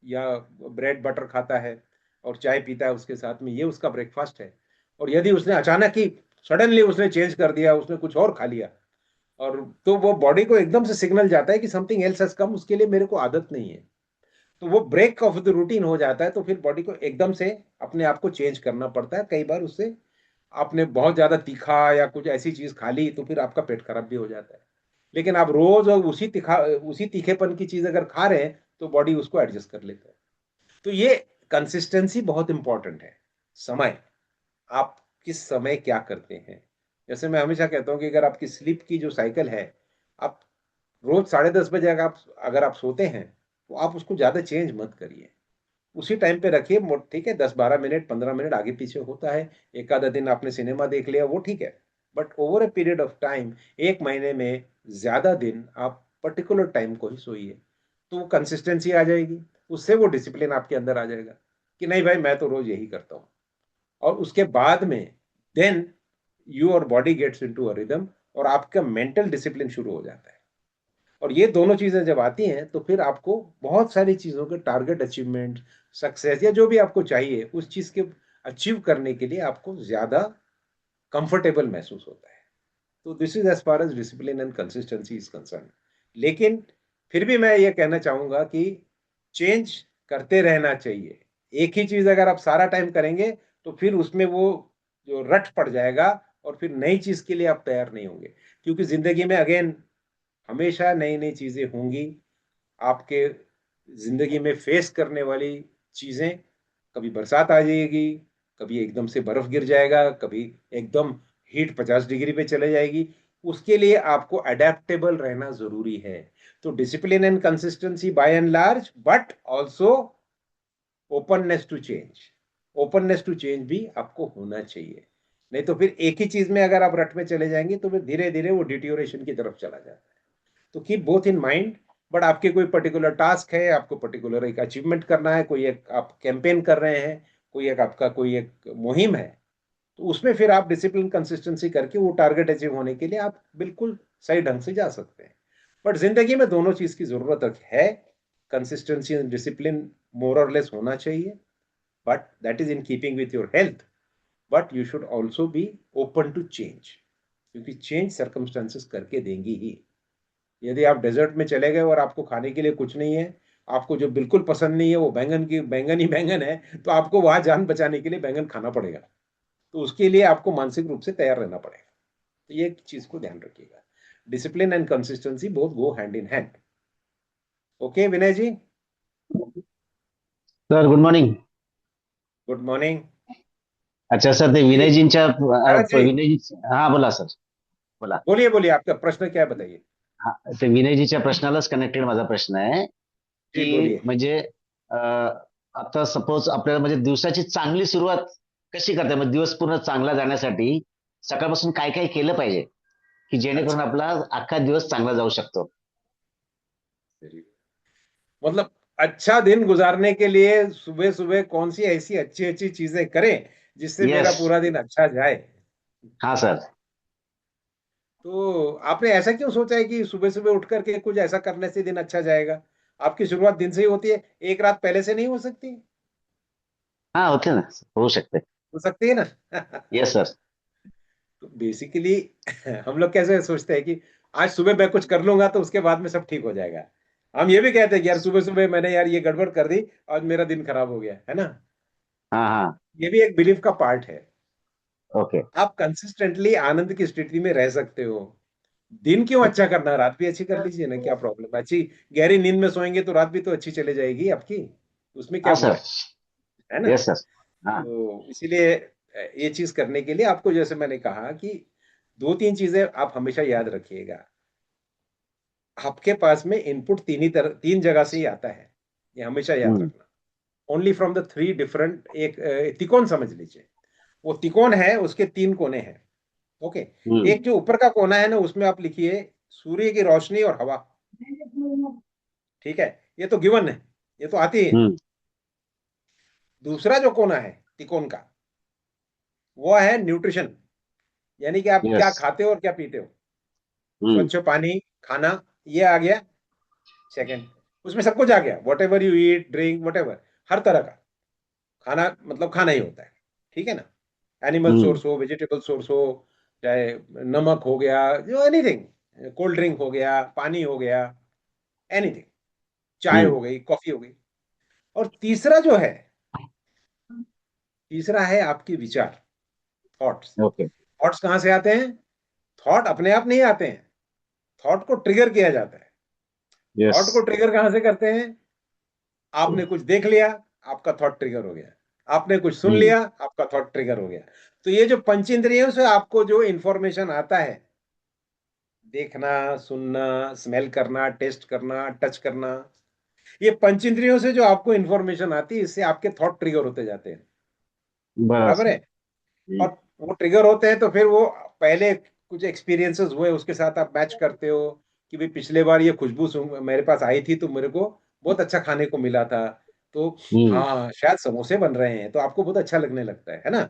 या ब्रेड बटर खाता है और चाय पीता है उसके साथ में, ये उसका ब्रेकफास्ट है। और यदि उसने अचानक ही सडनली उसने चेंज कर दिया, उसने कुछ और खा लिया, और तो वो बॉडी को एकदम से सिग्नल जाता है कि समथिंग एल्स हैज कम, उसके लिए मेरे को आदत नहीं है, तो वो ब्रेक ऑफ द रूटीन हो जाता है। तो फिर बॉडी को एकदम से अपने आप को चेंज करना पड़ता है। कई बार उससे आपने बहुत ज्यादा तीखा या कुछ ऐसी चीज खा ली तो फिर आपका पेट खराब भी हो जाता है। लेकिन आप रोज और उसी तीखेपन की चीज अगर खा रहे हैं तो बॉडी उसको एडजस्ट कर लेता है। तो ये कंसिस्टेंसी बहुत इंपॉर्टेंट है। समय, आप किस समय क्या करते हैं। जैसे मैं हमेशा कहता हूं कि अगर आपकी स्लीप की जो साइकिल है, आप रोज 10:30 बजे अगर आप सोते हैं तो आप उसको ज्यादा चेंज मत करिए, उसी टाइम पे रखिए। ठीक है, 10-12 मिनट 15 मिनट आगे पीछे होता है, एक आधा दिन आपने सिनेमा देख लिया वो ठीक है, but over a period of time, एक महीने में ज्यादा दिन आप पर्टिकुलर टाइम को ही सोइए, तो वो कंसिस्टेंसी आ जाएगी, उससे वो डिसिप्लिन आपके अंदर आ जाएगा कि नहीं भाई मैं तो रोज यही करता हूँ। और उसके बाद में then your body gets into a rhythm, और आपका मेंटल डिसिप्लिन शुरू हो जाता है। और ये दोनों चीजें जब आती हैं तो फिर आपको बहुत सारी चीजों के टारगेट अचीवमेंट, सक्सेस या जो भी आपको चाहिए उस चीज के अचीव करने के लिए आपको ज्यादा कंफर्टेबल महसूस होता है। तो this is as far as discipline and consistency is concern. लेकिन फिर भी मैं ये कहना चाहूंगा कि चेंज करते रहना चाहिए। एक ही चीज अगर आप सारा टाइम करेंगे तो फिर उसमें वो जो रट पड़ जाएगा, और फिर नई चीज के लिए आप तैयार नहीं होंगे। क्योंकि जिंदगी में अगेन हमेशा नई नई चीजें होंगी आपके जिंदगी में फेस करने वाली चीजें। कभी बरसात आ जाएगी, कभी एकदम से बर्फ गिर जाएगा, कभी एकदम हीट 50 डिग्री पे चले जाएगी। उसके लिए आपको अडेप्टेबल रहना जरूरी है। तो discipline and consistency by and large, but also openness to change. Openness to change भी आपको होना चाहिए। नहीं तो फिर एक ही चीज में अगर आप रट में चले जाएंगे तो फिर धीरे धीरे वो डिटियोरेशन की तरफ चला जाता है। तो keep both in mind. But आपके कोई पर्टिकुलर टास्क है, आपको पर्टिकुलर एक अचीवमेंट करना है, कोई एक आप कैंपेन कर रहे हैं, कोई एक आपका कोई एक मुहिम है, तो उसमें फिर आप डिसिप्लिन कंसिस्टेंसी करके वो टारगेट अचीव होने के लिए आप बिल्कुल सही ढंग से जा सकते हैं। बट जिंदगी में दोनों चीज की जरूरत है। कंसिस्टेंसी एंड डिसिप्लिन मोर और लेस होना चाहिए, but that is in keeping with your health. But you should also be open to change, क्योंकि चेंज सर्कमस्टेंसेस करके देंगी ही। यदि आप डेजर्ट में चले गए और आपको खाने के लिए कुछ नहीं है, आपको जो बिल्कुल पसंद नहीं है वो बैंगन ही बैंगन है, तो आपको वहां जान बचाने के लिए बैंगन खाना पड़ेगा। तो उसके लिए आपको मानसिक रूप से तैयार रहना पड़ेगा। तो ये चीज को ध्यान रखिएगा। Discipline and consistency both go hand in hand. Okay Vinay ji.
Sir good morning.
Good morning.
अच्छा सर, ते
जी भरत जी,
विनयजी, हा बोला सर, बोला.
बोलिए बोलिए, आपका प्रश्न क्या है बताइए।
हा, ते विनयजीच्या प्रश्नालाच कनेक्टेड माझा प्रश्न आहे
जी
की
बोलिए।
म्हणजे आता सपोज आपल्याला म्हणजे दिवसाची चांगली सुरुवात कशी करता, म्हणजे दिवस पूर्ण चांगला जाण्यासाठी सकाळपासून काय काय केलं पाहिजे की जेणेकरून
अच्छा,
आपला अख्खा दिवस चांगला जाऊ शकतो.
मतलब अच्छा दिन गुजारने के लिए सुबह सुबह कौन सी ऐसी अच्छी अच्छी चीजें करें जिससे मेरा
यस.
पूरा दिन अच्छा जाए।
हाँ सर.
तो आपने ऐसा क्यों सोचा है कि सुबह सुबह उठ करके कुछ ऐसा करने से दिन अच्छा जाएगा। आपकी शुरुआत दिन से ही होती है, एक रात पहले से नहीं हो सकती।
हाँ होते ना, होऊ शकते.
हो सकती है ना।
Yes sir.
तो बेसिकली हम लोग कैसे सोचते हैं कि आज सुबह मैं कुछ कर लूंगा तो उसके बाद में सब ठीक हो जाएगा। हम ये भी कहते हैं कि यार सुबह सुबह मैंने यार ये गड़बड़ कर दी, आज मेरा दिन खराब हो गया है ना।
हाँ हाँ.
ये भी एक बिलीफ का पार्ट है।
ओके.
आप कंसिस्टेंटली आनंद की स्थिति में रह सकते हो। दिन क्यों अच्छा करना, रात भी अच्छी कर लीजिए ना, क्या प्रॉब्लम है। अच्छी गहरी नींद में सोएंगे तो रात भी तो अच्छी चले जाएगी आपकी, उसमें क्या
हाँ
बुरा
सर.
है ना।
Yes sir. हाँ.
तो इसीलिए ये चीज करने के लिए आपको, जैसे मैंने कहा कि दो तीन चीजें आप हमेशा याद रखिएगा। आपके पास में इनपुट तीन जगह से ही आता है, ये हमेशा याद
हम्म.
रखना। Only from the three different, एक त्रिकोण समझ लीजिए। वो त्रिकोण है, उसके तीन कोने हैं। ओके।
हम्म.
एक जो ऊपर का कोना है ना, उसमें आप लिखिए सूर्य की रोशनी और हवा। ठीक है, ये तो गिवन है, ये तो आती है।
हम्म.
दूसरा जो कोना है त्रिकोण का, वो है न्यूट्रिशन, यानी कि आप क्या
यस.
खाते हो और क्या पीते हो।
हम्म.
स्वच्छ पानी, खाना, ये आ गया सेकंड। उसमें सब कुछ आ गया, whatever you eat drink whatever, हर तरह का खाना, मतलब खाना ही होता है। ठीक है ना। एनिमल सोर्स हो, वेजिटेबल सोर्स हो, चाहे नमक हो गया, जो एनीथिंग, कोल्ड ड्रिंक हो गया, पानी हो गया, एनीथिंग, चाय हो गई, कॉफी हो गई। और तीसरा जो है, तीसरा है आपके विचार, थॉट्स।
ओके।
थॉट्स कहाँ से आते हैं? थॉट अपने आप नहीं आते हैं, थॉट को ट्रिगर किया जाता है।
यस।
थॉट को ट्रिगर कहाँ से करते हैं? आपने कुछ देख लिया, आपका थॉट ट्रिगर हो गया। आपने कुछ सुन लिया, आपका थॉट ट्रिगर हो गया। तो ये जो पंच इंद्रियों से आपको जो इंफॉर्मेशन आता है, देखना, सुनना, स्मेल करना, टेस्ट करना, टच करना, ये पंच इंद्रियों से जो आपको इंफॉर्मेशन आती है, इससे आपके थॉट ट्रिगर होते जाते हैं।
बराबर
बराबर
सर।
है? और वो ट्रिगर होते हैं तो फिर वो पहले कुछ एक्सपीरियंसेस हुए, उसके साथ आप मैच करते हो कि भाई पिछले बार ये खुशबू मेरे पास आई थी तो मेरे को बहुत अच्छा खाने को मिला था, तो हाँ शायद समोसे बन रहे हैं, तो आपको बहुत अच्छा लगने लगता है ना?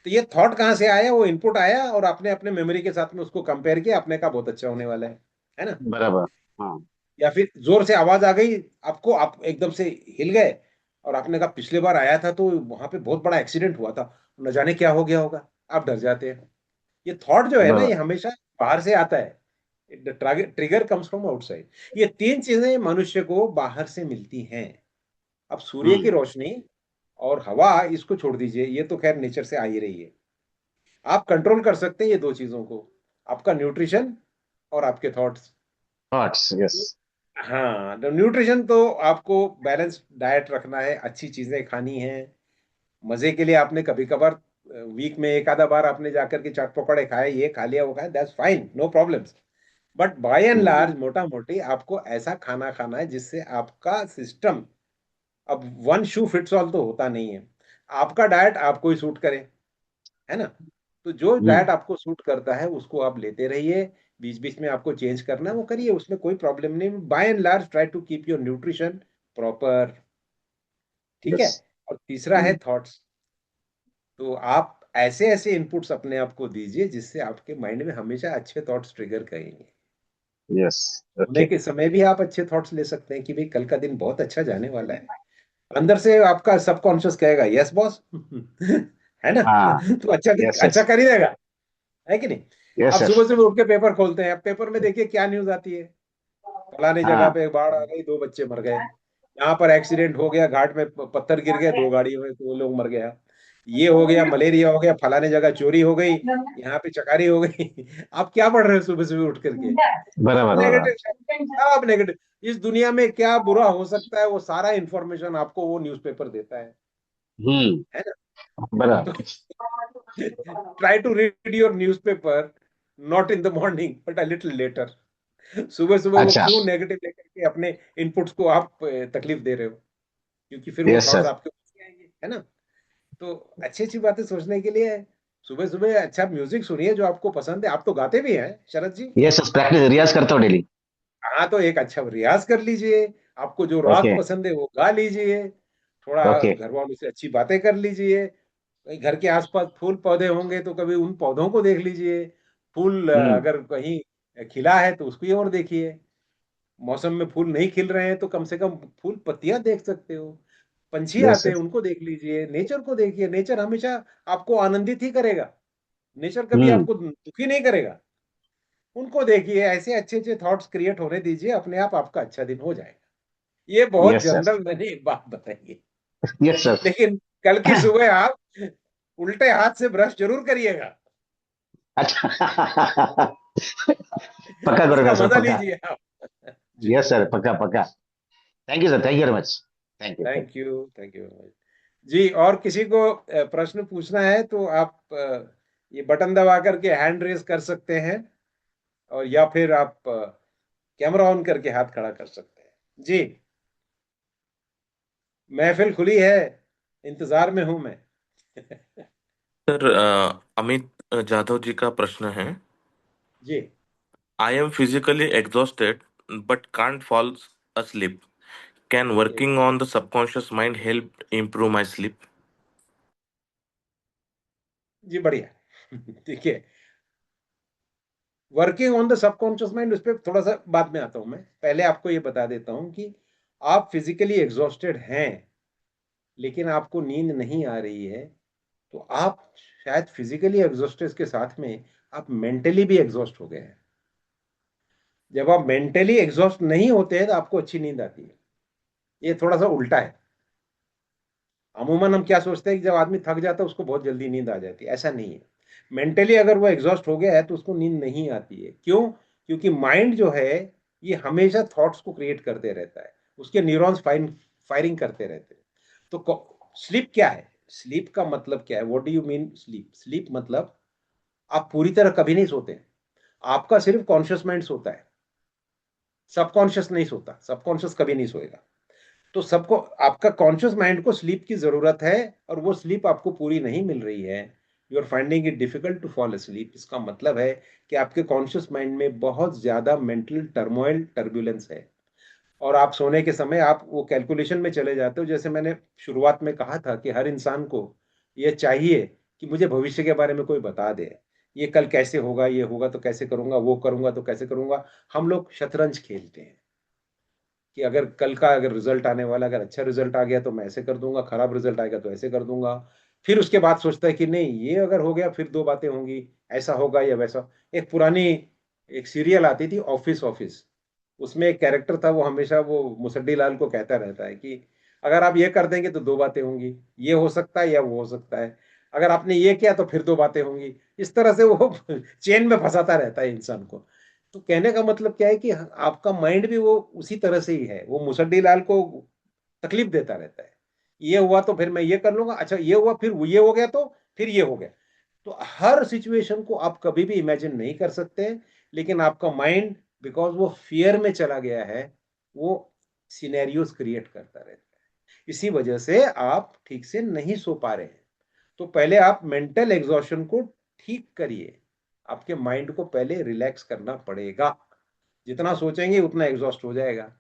तो ये थॉट कहाँ से आया? वो इनपुट आया और आपने अपने मेमोरी के साथ में उसको कंपेयर किया, अपने का बहुत अच्छा होने वाला है ना?
बराबर। हाँ।
या फिर जोर से आवाज आ गई आपको, आप एकदम से हिल गए और आपने कहा पिछले बार आया था तो वहां पे बहुत बड़ा एक्सीडेंट हुआ था, न जाने क्या हो गया होगा, आप डर जाते हैं। ये थॉट जो है ना,
बराबर।
ये हमेशा बाहर से आता है, ट्रिगर कम्स फ्रॉम आउटसाइड। ये तीन चीजें मनुष्य को बाहर से मिलती हैं। अब सूर्य की रोशनी और हवा, इसको छोड़ दीजिए, ये तो खैर नेचर से आ ही रही है। आप कंट्रोल कर सकते हैं ये दो चीजों को, आपका न्यूट्रिशन और आपके थॉट्स।
थॉट्स। यस।
हाँ, तो न्यूट्रिशन तो आपको बैलेंस डाइट रखना है, अच्छी चीजें खानी है। मजे के लिए आपने कभी कभार वीक में एक आधा बार आपने जाकर के चाट पकौड़े खाए, ये खा लिया वो खाया, that's fine, no problems. But by and large, मोटा मोटी आपको ऐसा खाना खाना है जिससे आपका सिस्टम, अब वन शू फिट्स ऑल तो होता नहीं है, आपका डाइट आपको ही सूट करे, है ना? तो जो डाइट आपको सूट करता है उसको आप लेते रहिए, बीच बीच में आपको चेंज करना है वो करिए, उसमें कोई प्रॉब्लम नहीं। By and large try to keep your nutrition proper. ठीक है?
यस।
और तीसरा है थॉट्स। तो आप ऐसे ऐसे इनपुट्स अपने आप को दीजिए जिससे आपके माइंड में हमेशा अच्छे थॉट्स ट्रिगर करेंगे।
यस।
सोने
ओके।
के समय भी आप अच्छे थॉट्स ले सकते हैं कि भाई कल का दिन बहुत अच्छा जाने वाला है। अंदर से आपका सबकॉन्शियस कहेगा यस बॉस है ना?
हाँ।
तो अच्छा
यस।
अच्छा
यस।
कर ही देगा, है कि नहीं?
यस
आप
सर।
सुबह सुबह उठ के पेपर खोलते हैं, अब पेपर में देखिए क्या न्यूज आती है। फलानी जगह
हाँ।
पे बाढ़ आ गई, 2 बच्चे मर गए। यहाँ पर एक्सीडेंट हो गया, घाट में पत्थर गिर गए, 2 गाड़ियों में 2 लोग मर गया। ये हो गया, मलेरिया हो गया, फलाने जगह चोरी हो गई, यहाँ पे चकारी हो गई। आप क्या पढ़ रहे हो सुबह सुबह उठ करके?
बराबर
नेगेटिव,
बराबर।
सब नेगेटिव। इस दुनिया में क्या बुरा हो सकता है, वो सारा इंफॉर्मेशन आपको वो न्यूज़पेपर देता है ना?
बराबर।
तो try to read your newspaper not in the morning but a little later. सुबह सुबह वो
अच्छा।
क्यों नेगेटिव लेकर के अपने इनपुट्स को आप तकलीफ दे रहे हो? क्योंकि फिर वो
यस
थॉट्स
सर।
आपके ऊपर आएंगे, है ना? तो अच्छी अच्छी बातें सोचने के लिए सुबह सुबह अच्छा म्यूजिक सुनिए जो आपको पसंद है। आप तो गाते भी हैं शरद जी।
यस सर, प्रैक्टिस रियाज करता हूँ डेली।
हाँ, तो एक अच्छा रियाज कर लीजिए, आपको जो राग
ओके।
पसंद है वो गा लीजिए, थोड़ा
ओके।
घर वालों से अच्छी बातें कर लीजिए, कहीं घर के आसपास फूल पौधे होंगे तो कभी उन पौधों को देख लीजिए, फूल अगर कहीं खिला है तो उसकी ओर देखिए, मौसम में फूल नहीं खिल रहे हैं तो कम से कम फूल पत्तियां देख सकते हो, पंछी
यस
आते
सर।
हैं उनको देख लीजिए, नेचर को देखिए, नेचर हमेशा आपको आनंदित ही करेगा, नेचर कभी
हम्म।
आपको दुखी नहीं करेगा। उनको देखिए, ऐसे अच्छे अच्छे थॉट्स क्रिएट होने दीजिए, अपने आप आपका अच्छा दिन हो जाएगा। ये बहुत
यस सर।
जनरल मैंने एक बात बताई है,
यस सर।
लेकिन कल की सुबह आप उल्टे हाथ से ब्रश जरूर करिएगा,
अच्छा। पक्का करूंगा
इसका
सर,
मजा
पक्का।
लीजिए आप। जी,
यस सर, पक्का पक्का। Thank you sir, thank you very much. Thank you.
Thank you, thank you very much. जी, और किसी को प्रश्न पूछना है तो आप ये बटन दबा करके हैंड रेज कर सकते हैं, और या फिर आप कैमरा ऑन करके हाथ खड़ा कर सकते हैं जी। महफिल खुली है, इंतजार में हूं मैं।
सर, अमित जाधव जी का प्रश्न है।
जी
I am physically exhausted but can't fall asleep. Can
जी
working on the subconscious mind help improve my sleep?
जी, बढ़िया। ठीक है, working on the subconscious mind, उस पर थोड़ा सा बाद में आता हूं। मैं पहले आपको ये बता देता हूं कि आप फिजिकली एग्जॉस्टेड हैं लेकिन आपको नींद नहीं आ रही है, तो आप शायद फिजिकली एग्जॉस्टेड के साथ में आप मेंटली भी एग्जॉस्ट हो गए हैं। जब आप मेंटली एग्जॉस्ट नहीं होते हैं तो आपको अच्छी नींद आती है। ये थोड़ा सा उल्टा है। अमूमन हम क्या सोचते हैं कि जब आदमी थक जाता है उसको बहुत जल्दी नींद आ जाती है, ऐसा नहीं है। मेंटली अगर वो एग्जॉस्ट हो गया है तो उसको नींद नहीं आती है। क्यों? क्योंकि माइंड जो है ये हमेशा थॉट्स को क्रिएट करते रहता है, उसके न्यूरॉन्स फायरिंग करते रहते हैं। तो स्लीप क्या है? स्लीप का मतलब क्या है? What do you mean sleep? Sleep मतलब आप पूरी तरह कभी नहीं सोते, आपका सिर्फ कॉन्शियस माइंड सोता है, सबकॉन्शियस नहीं सोता। सबकॉन्शियस कभी नहीं सोएगा। तो सबको आपका कॉन्शियस माइंड को स्लीप की जरूरत है, और वो स्लीप आपको पूरी नहीं मिल रही है। You are finding it difficult to fall asleep। इसका मतलब है कि आपके कॉन्शियस माइंड में बहुत ज्यादा मेंटल टर्मोइल, टर्बुलेंस है, और आप सोने के समय आप वो कैलकुलेशन में चले जाते हो। जैसे मैंने शुरुआत में कहा था कि हर इंसान को ये चाहिए कि मुझे भविष्य के बारे में कोई बता दे, ये कल कैसे होगा, ये होगा तो कैसे करूंगा, वो करूंगा तो कैसे करूंगा। हम लोग शतरंज खेलते हैं कि अगर कल का अगर रिजल्ट आने वाला, अगर अच्छा रिजल्ट आ गया तो मैं ऐसे कर दूंगा, खराब रिजल्ट आएगा तो ऐसे कर दूंगा। फिर उसके बाद सोचता है कि नहीं, ये अगर हो गया फिर दो बातें होंगी, ऐसा होगा या वैसा। एक पुरानी एक सीरियल आती थी, ऑफिस ऑफिस, उसमें एक कैरेक्टर था, वो हमेशा वो मुसड्डी लाल को कहता रहता है कि अगर आप ये कर देंगे तो दो बातें होंगी, ये हो सकता है या वो हो सकता है, अगर आपने ये किया तो फिर दो बातें होंगी। इस तरह से वो चेन में फंसाता रहता है इंसान को। तो कहने का मतलब क्या है कि आपका माइंड भी वो उसी तरह से ही है, वो मुसड्डी लाल को तकलीफ देता रहता है। ये हुआ तो फिर मैं ये कर लूंगा, अच्छा ये हुआ फिर ये हो गया तो फिर ये हो गया। तो हर सिचुएशन को आप कभी भी इमेजिन नहीं कर सकते, लेकिन आपका माइंड बिकॉज वो फियर में चला गया है, वो सिनेरियोस क्रिएट करता रहता है। इसी वजह से आप ठीक से नहीं सो पा रहे हैं। तो पहले आप मेंटल एग्जॉशन को ठीक करिए। आपके माइंड को पहले रिलैक्स करना पड़ेगा। जितना सोचेंगे उतना एग्जॉस्ट हो जाएगा।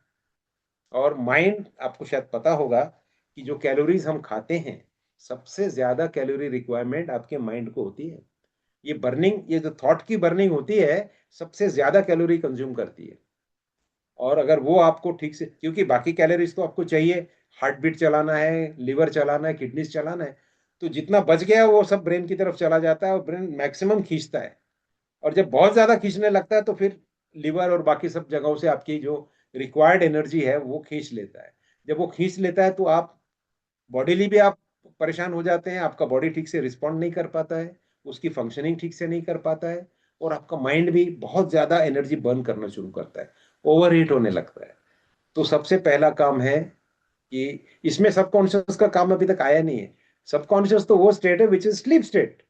और माइंड, आपको शायद पता होगा कि जो कैलोरीज हम खाते हैं, सबसे ज्यादा कैलोरी रिक्वायरमेंट आपके माइंड को होती है। ये बर्निंग, ये जो थॉट की बर्निंग होती है, सबसे ज्यादा कैलोरी कंज्यूम करती है। और अगर वो आपको ठीक से, क्योंकि बाकी कैलोरीज तो आपको चाहिए, हार्ट बीट चलाना है, लिवर चलाना है, किडनीज चलाना है, तो जितना बच गया वो सब ब्रेन की तरफ चला जाता है, और ब्रेन मैक्सिमम खींचता है। और जब बहुत ज्यादा खींचने लगता है तो फिर लिवर और बाकी सब जगहों से आपकी जो रिक्वायर्ड एनर्जी है वो खींच लेता है। जब वो खींच लेता है तो आप बॉडीली भी आप परेशान हो जाते हैं, आपका बॉडी ठीक से रिस्पॉन्ड नहीं कर पाता है, उसकी फंक्शनिंग ठीक से नहीं कर पाता है, और आपका माइंड भी बहुत ज्यादा एनर्जी बर्न करना शुरू करता है, ओवर हीट होने लगता है। तो सबसे पहला काम है कि इसमें सबकॉन्शियस का काम अभी तक आया नहीं है। सबकॉन्शियस तो वो स्टेट है विच इज स्लीप स्टेट,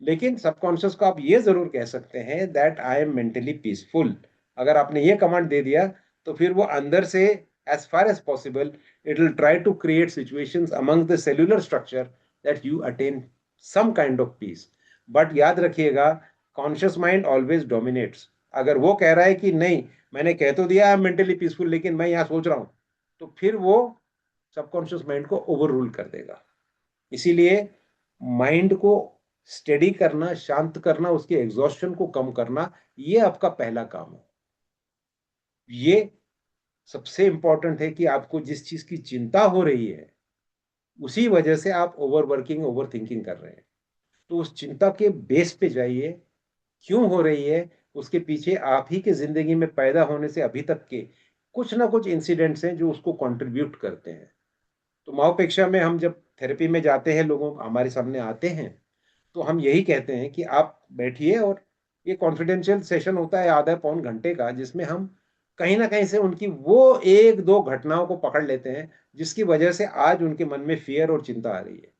लेकिन सबकॉन्शियस को आप ये जरूर कह सकते हैं that I am mentally peaceful. अगर आपने ये कमांड दे दिया तो फिर वो अंदर से as far as possible it will try to create situations among the cellular structure that you attain some kind of peace। But याद रखिएगा, कॉन्शियस माइंड ऑलवेज डोमिनेट्स। अगर वो कह रहा है कि नहीं, मैंने कह तो दिया आई एम मेंटली पीसफुल लेकिन मैं यहाँ सोच रहा हूँ, तो फिर वो सबकॉन्शियस माइंड को ओवर रूल कर देगा। इसीलिए माइंड को स्टेडी करना, शांत करना, उसके एग्जॉस्शन को कम करना, ये आपका पहला काम है। ये सबसे इंपॉर्टेंट है कि आपको जिस चीज की चिंता हो रही है उसी वजह से आप ओवर वर्किंग, ओवर थिंकिंग कर रहे हैं। तो उस चिंता के बेस पे जाइए, क्यों हो रही है, उसके पीछे आप ही के जिंदगी में पैदा होने से अभी तक के कुछ ना कुछ इंसिडेंट्स हैं जो उसको कंट्रीब्यूट करते हैं। तो माओपेक्षा में हम जब थेरेपी में जाते हैं, लोगों हमारे सामने आते हैं, तो हम यही कहते हैं कि आप बैठिए, और ये कॉन्फिडेंशियल सेशन होता है आधा पौन घंटे का, जिसमें हम कहीं ना कहीं से उनकी वो एक दो घटनाओं को पकड़ लेते हैं जिसकी वजह से आज उनके मन में फियर और चिंता आ रही है।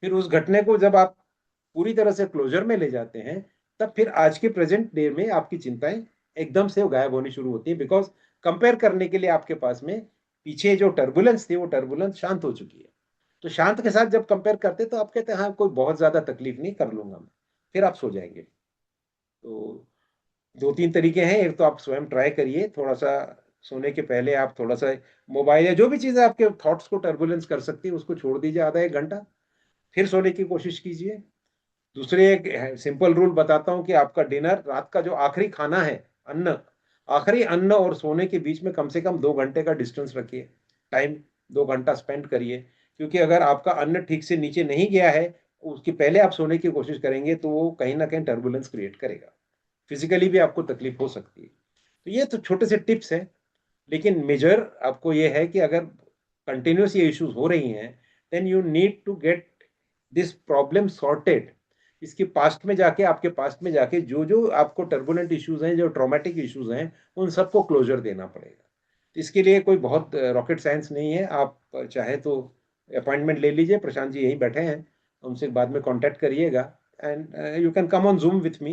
फिर उस घटने को जब आप पूरी तरह से क्लोजर में ले जाते हैं, तब फिर आज के प्रेजेंट डे में आपकी चिंताएं एकदम से गायब होनी शुरू होती है। बिकॉज कंपेयर करने के लिए आपके पास में पीछे जो टर्बुलेंस थी वो टर्बुलेंस शांत हो चुकी है। तो शांत के साथ जब कंपेयर करते तो आप कहते हैं हाँ, कोई बहुत ज्यादा तकलीफ नहीं, कर लूंगा मैं, फिर आप सो जाएंगे। तो दो तीन तरीके हैं। एक तो आप स्वयं ट्राई करिए, थोड़ा सा सोने के पहले आप थोड़ा सा मोबाइल या जो भी चीज़ें आपके थॉट्स को टर्बुलेंस कर सकती है उसको छोड़ दीजिए आधा एक घंटा, फिर सोने की कोशिश कीजिए। दूसरे एक सिंपल रूल बताता हूँ कि आपका डिनर, रात का जो आखिरी खाना है, अन्न, आखिरी अन्न और सोने के बीच में कम से कम 2 घंटे का डिस्टेंस रखिए, टाइम 2 घंटा स्पेंड करिए। क्योंकि अगर आपका अन्न ठीक से नीचे नहीं गया है, उसके पहले आप सोने की कोशिश करेंगे तो वो कहीं ना कहीं टर्बुलेंस क्रिएट करेगा, फिजिकली भी आपको तकलीफ हो सकती है। तो ये तो छोटे से टिप्स हैं, लेकिन मेजर आपको ये है कि अगर कंटिन्यूस ये इश्यूज हो रही हैं, then you need to get this problem sorted. इसके पास्ट में जाके, आपके पास्ट में जाके जो जो आपको टर्बुलेंट इश्यूज हैं, जो ट्रॉमेटिक इश्यूज हैं, उन सबको क्लोजर देना पड़ेगा। तो इसके लिए कोई बहुत रॉकेट साइंस नहीं है। आप चाहे तो अपॉइंटमेंट ले लीजिए, प्रशांत जी यहीं बैठे हैं, उनसे बाद में कांटेक्ट करिएगा, and you can come on zoom with me,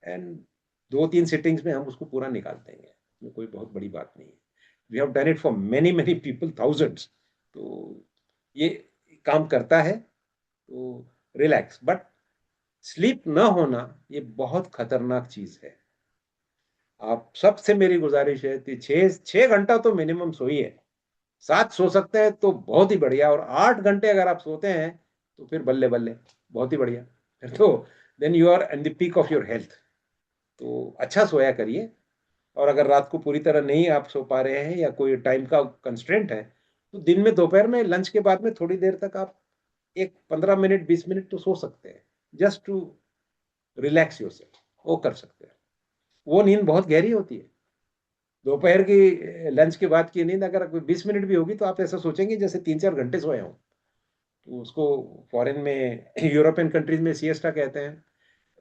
and 2-3 sittings में हम उसको पूरा निकाल देंगे। इसमें कोई बहुत बड़ी बात नहीं है। We have done it for many many people, thousands. तो ये काम करता है। तो रिलैक्स, बट स्लीप न होना ये बहुत खतरनाक चीज है। आप सबसे मेरी गुजारिश है कि 6 घंटा तो मिनिमम सोइए। 7 सो सकते हैं तो बहुत ही बढ़िया, और 8 घंटे अगर आप सोते हैं तो फिर बल्ले बल्ले, बहुत ही बढ़िया। फिर तो then you are in the peak of your health. तो अच्छा सोया करिए। और अगर रात को पूरी तरह नहीं आप सो पा रहे हैं या कोई टाइम का कंस्ट्रेंट है, तो दिन में, दोपहर में, लंच के बाद में थोड़ी देर तक आप एक 15 मिनट 20 मिनट तो सो सकते हैं, जस्ट टू रिलैक्स योरसेल्फ। वो कर सकते हैं। वो नींद बहुत गहरी होती है। दोपहर की लंच के बाद की नींद अगर 20 मिनट भी होगी तो आप ऐसा सोचेंगे जैसे 3-4 घंटे सोए हों। तो उसको फॉरेन में, यूरोपियन कंट्रीज में सिएस्टा कहते हैं,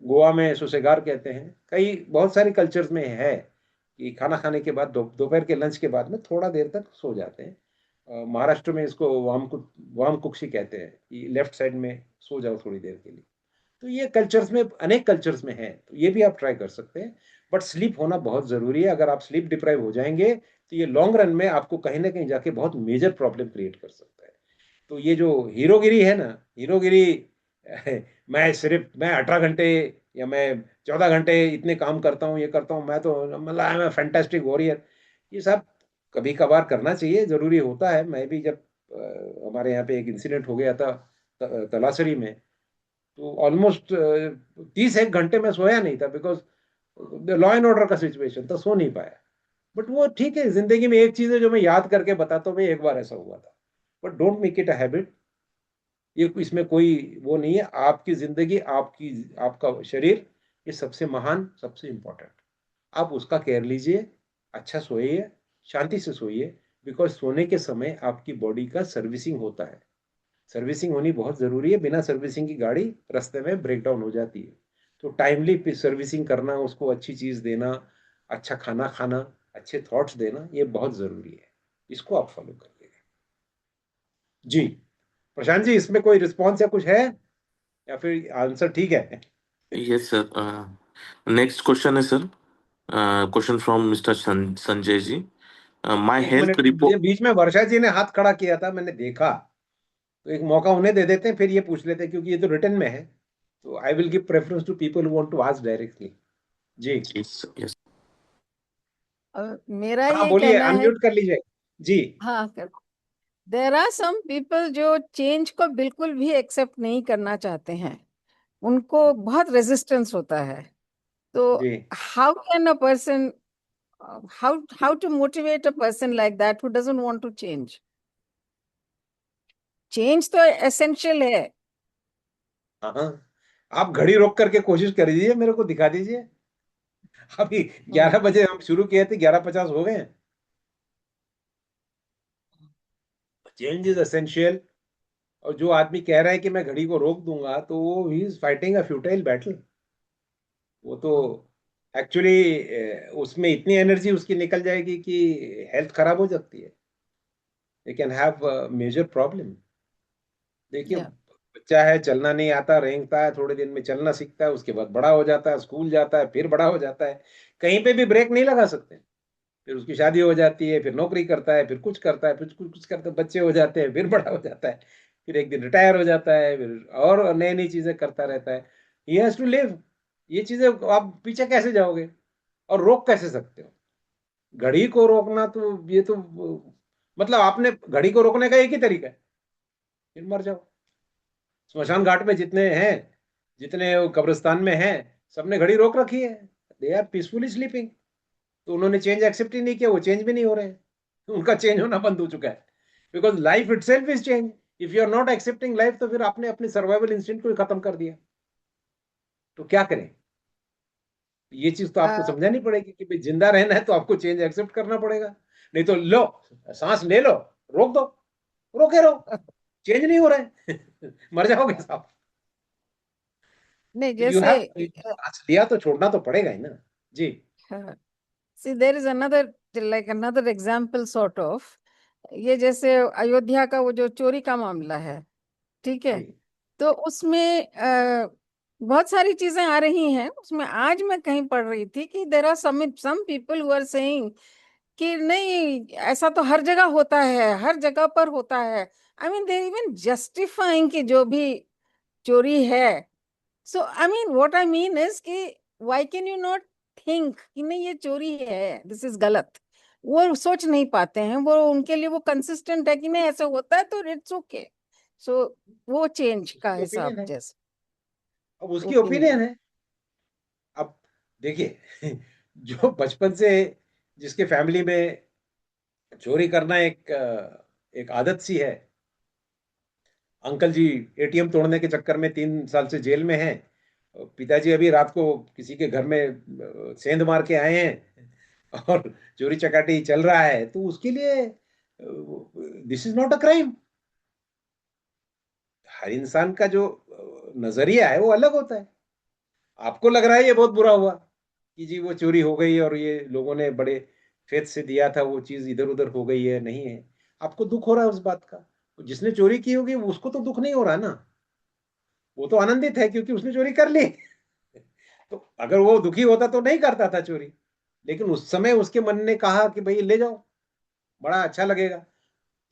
गोवा में सुसेगार कहते हैं। कई बहुत सारे कल्चर्स में है कि खाना खाने के बाद, दोपहर के लंच के बाद में थोड़ा देर तक सो जाते हैं। महाराष्ट्र में इसको वाम कुक्षी कहते हैं कि लेफ्ट साइड में सो जाओ थोड़ी देर के लिए। तो ये कल्चर्स में, अनेक कल्चर्स में है, तो ये भी आप ट्राई कर सकते हैं। बट स्लीप होना बहुत जरूरी है। अगर आप स्लीप डिप्राइव हो जाएंगे तो ये लॉन्ग रन में आपको कहीं ना कहीं जाके बहुत मेजर प्रॉब्लम क्रिएट कर सकता है। तो ये जो हीरोगिरी है ना, हीरोगिरी मैं 18 घंटे या मैं 14 घंटे इतने काम करता हूँ, ये करता हूँ, मैं तो मतलब I am a fantastic warrior, ये सब कभी कभार करना चाहिए, जरूरी होता है। मैं भी जब हमारे यहाँ पे एक इंसिडेंट हो गया था तलासरी में, तो ऑलमोस्ट 30 एक घंटे में सोया नहीं था, बिकॉज लॉ एंड ऑर्डर का सिचुएशन था, सो नहीं पाया। बट वो ठीक है, जिंदगी में एक चीज है जो मैं याद करके बताता हूँ, भाई एक बार ऐसा हुआ था। But don't make it a habit. ये इसमें कोई वो नहीं है। आपकी जिंदगी, आपका शरीर, ये सबसे महान, सबसे इंपॉर्टेंट। आप उसका केयर लीजिए, अच्छा सोइए, शांति से सोइए। बिकॉज सोने के समय आपकी बॉडी का सर्विसिंग होता है। सर्विसिंग होनी बहुत जरूरी है। बिना सर्विसिंग की गाड़ी रास्ते में ब्रेक डाउन हो जाती है। तो टाइमली सर्विसिंग करना, उसको अच्छी चीज देना, अच्छा खाना खाना, अच्छे थॉट्स देना, ये बहुत जरूरी है। इसको आप फॉलो करिएगा। जी प्रशांत जी, इसमें कोई रिस्पॉन्स या कुछ है, या फिर आंसर ठीक है?
Yes, sir. Next question है sir. Question from Mr. Sanjay ji. My
एक
health
मिनट, मुझे
report.
बीच में वर्षा जी ने हाथ खड़ा किया था, मैंने देखा। तो एक मौका उन्हें दे देते हैं, फिर ये पूछ लेते हैं, क्योंकि ये तो रिटर्न में है। तो I will give preference to people who want to ask directly. जी
Yes, yes.
मेरा
हाँ
ये
बोलिए,
कहना है,
अनम्यूट कर लीजिए। जी
हाँ, देर आर सम पीपल जो चेंज को बिल्कुल भी एक्सेप्ट नहीं करना चाहते हैं, उनको बहुत रेजिस्टेंस होता है। तो
जी
how can a person, how to motivate a person like that who doesn't want to change? Change तो एसेंशियल है।
हाँ हाँ। आप घड़ी रोक करके कोशिश कर दीजिए, मेरे को दिखा दीजिए। अभी 11 बजे हम शुरू किए थे, 11:50 हो गए हैं। Change is essential. और जो आदमी कह रहा है कि मैं घड़ी को रोक दूंगा, तो वो he is fighting a futile battle. वो तो एक्चुअली उसमें इतनी एनर्जी उसकी निकल जाएगी कि हेल्थ खराब हो सकती है। They can have major problem. देखिए,
या
बच्चा है, चलना नहीं आता, रेंगता है, थोड़े दिन में चलना सीखता है, उसके बाद बड़ा हो जाता है, स्कूल जाता है, फिर बड़ा हो जाता है। कहीं पे भी ब्रेक नहीं लगा सकते। फिर उसकी शादी हो जाती है, फिर नौकरी करता है, फिर कुछ करता है, फिर कुछ करता है, बच्चे हो जाते हैं, फिर बड़ा हो जाता है, फिर एक दिन रिटायर हो जाता है, फिर और नई नई चीजें करता रहता है। He has to live. ये चीजें आप पीछे कैसे जाओगे और रोक कैसे सकते हो? घड़ी को रोकना तो, ये तो मतलब आपने घड़ी को रोकने का एक ही तरीका है, फिर मर जाओ। स्मशान घाट में जितने हैं, जितने वो कब्रिस्तान में हैं, सबने घड़ी रोक रखी है। They are peacefully sleeping. तो उन्होंने चेंज एक्सेप्ट ही नहीं किया, वो चेंज भी नहीं हो रहे हैं। उनका चेंज होना बंद हो चुका है, because life itself is change. If you are not accepting life, तो फिर आपने अपने सर्वाइवल इंस्टिंक्ट को ही खत्म कर दिया। तो क्या करें? ये चीज तो आपको समझानी पड़ेगी कि भाई जिंदा रहना है तो आपको चेंज एक्सेप्ट करना पड़ेगा, नहीं तो लो सांस ले लो, रोक दो, रोके रहो, चेंज नहीं हो रहा है मर जाओगे साहब।
नहीं,
यू
जैसे
हैव, सांस लिया तो छोड़ना तो पड़ेगा ही ना जी।
See there is another, like another example sort of, ये जैसे अयोध्या का वो जो चोरी का मामला है, ठीक है,
जी
तो उसमें बहुत सारी चीजें आ रही हैं उसमें। आज मैं कहीं पढ़ रही थी कि there are some people who are saying कि नहीं, ऐसा तो हर जगह होता है, हर जगह पर होता है। I mean they even justifying कि जो भी चोरी है। So I mean what I mean is कि why can you not think कि नहीं ये चोरी है, दिस इज गलत। वो सोच नहीं पाते हैं, वो उनके लिए वो कंसिस्टेंट है कि नहीं ऐसा होता है तो इट्स ओके। सो वो चेंज का
उसकी
हिसाब
ओपिनियन है,
जैसे
अब उसकी
ओपिनियन।
ओपिनियन है। अब देखिए जो बचपन से जिसके फैमिली में चोरी करना एक आदत सी है, अंकल जी एटीएम तोड़ने के चक्कर में 3 साल से जेल में हैं, पिताजी अभी रात को किसी के घर में सेंध मार के आए हैं और चोरी चकाटी चल रहा है, तो उसके लिए this is not a crime. हर इंसान का जो नजरिया है वो अलग होता है। आपको लग रहा है ये बहुत बुरा हुआ कि जी वो चोरी हो गई और ये लोगों ने बड़े फेथ से दिया था, वो चीज इधर उधर हो गई है, नहीं है। आपको दुख हो रहा है उस बात का, जिसने चोरी की होगी उसको तो दुख नहीं हो रहा ना, वो तो आनंदित है क्योंकि उसने चोरी कर ली तो अगर वो दुखी होता तो नहीं करता था चोरी, लेकिन उस समय उसके मन ने कहा कि भाई ले जाओ, बड़ा अच्छा लगेगा,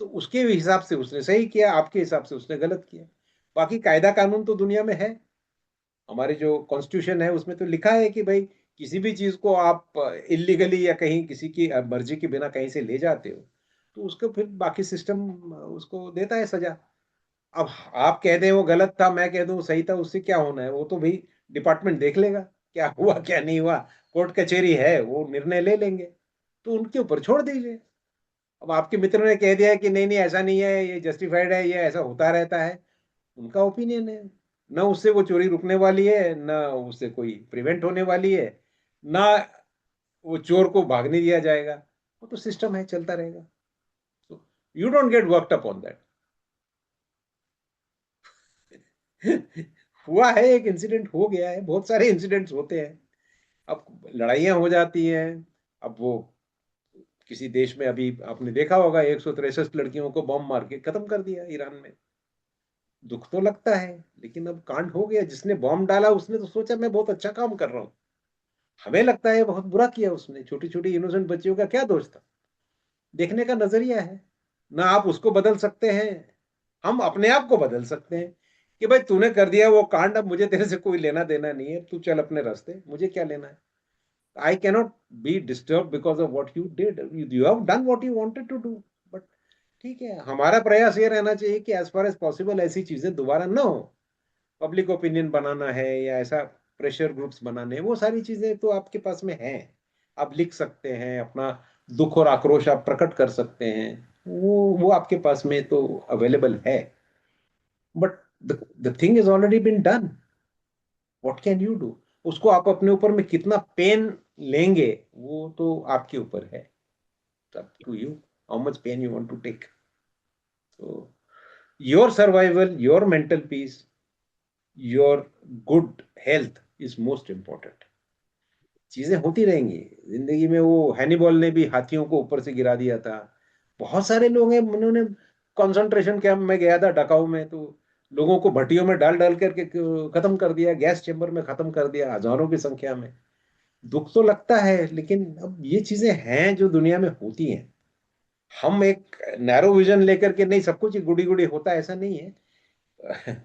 तो उसके हिसाब से उसने सही किया, आपके हिसाब से उसने गलत किया। बाकी कायदा कानून तो दुनिया में है, हमारे जो कॉन्स्टिट्यूशन है उसमें तो लिखा है कि भाई किसी भी चीज को आप इलीगली या कहीं किसी की मर्जी के बिना कहीं से ले जाते हो तो उसको फिर बाकी सिस्टम उसको देता है सजा। अब आप कह दें वो गलत था, मैं कह दूं सही था, उससे क्या होना है? वो तो भाई डिपार्टमेंट देख लेगा क्या हुआ क्या नहीं हुआ, कोर्ट कचहरी है, वो निर्णय ले लेंगे, तो उनके ऊपर छोड़ दीजिए। अब आपके मित्र ने कह दिया है कि नहीं नहीं ऐसा नहीं है, ये जस्टिफाइड है, ये ऐसा होता रहता है, उनका ओपिनियन है, ना उससे वो चोरी रुकने वाली है, ना उससे कोई प्रिवेंट होने वाली है, ना वो चोर को भागने दिया जाएगा, वो तो सिस्टम है, चलता रहेगा। You don't get worked up on that. हुआ है, एक इंसिडेंट हो गया है, बहुत सारे इंसिडेंट्स होते हैं, अब लड़ाइयां हो जाती हैं। अब वो किसी देश में अभी आपने देखा होगा 163 लड़कियों को बॉम्ब मार के खत्म कर दिया ईरान में, दुख तो लगता है, लेकिन अब कांड हो गया, जिसने बॉम्ब डाला उसने तो सोचा मैं बहुत अच्छा काम कर रहा हूं, हमें लगता है बहुत बुरा किया उसने, छोटी छोटी इनोसेंट बच्चियों का क्या दोष था। देखने का नजरिया है ना, आप उसको बदल सकते हैं, हम अपने आप को बदल सकते हैं कि भाई तूने कर दिया वो कांड, अब मुझे तेरे से कोई लेना देना नहीं है, तू चल अपने रास्ते, मुझे क्या लेना है। I cannot be disturb because of what you did, you have done what you wanted to do, but ठीक है, हमारा प्रयास ये रहना चाहिए कि एज फार एज पॉसिबल ऐसी चीजें दोबारा ना हो। पब्लिक ओपिनियन बनाना है या ऐसा प्रेशर ग्रुप्स बनाने, वो सारी चीजें तो आपके पास में है, आप लिख सकते हैं, अपना दुख और आक्रोश आप प्रकट कर सकते हैं, वो आपके पास में तो अवेलेबल है, but the thing is already been done, what can you do? उसको आप अपने ऊपर में कितना पेन लेंगे वो तो आपके ऊपर है, up to you how much pain you want to take. so your survival, your mental peace, your good health is most important। चीजें होती रहेंगी जिंदगी में, वो हैनिबल ने भी हाथियों को ऊपर से गिरा दिया था, बहुत सारे लोग हैं, उन्होंने कंसंट्रेशन कैंप में गया था डकाऊ में, तो लोगों को भट्टियों में डाल डाल करके खत्म कर दिया, गैस चेंबर में खत्म कर दिया हजारों की संख्या में। दुख तो लगता है, लेकिन अब ये चीजें हैं जो दुनिया में होती हैं। हम एक नैरो विजन लेकर के नहीं सब कुछ गुड़ी गुड़ी होता है ऐसा नहीं है।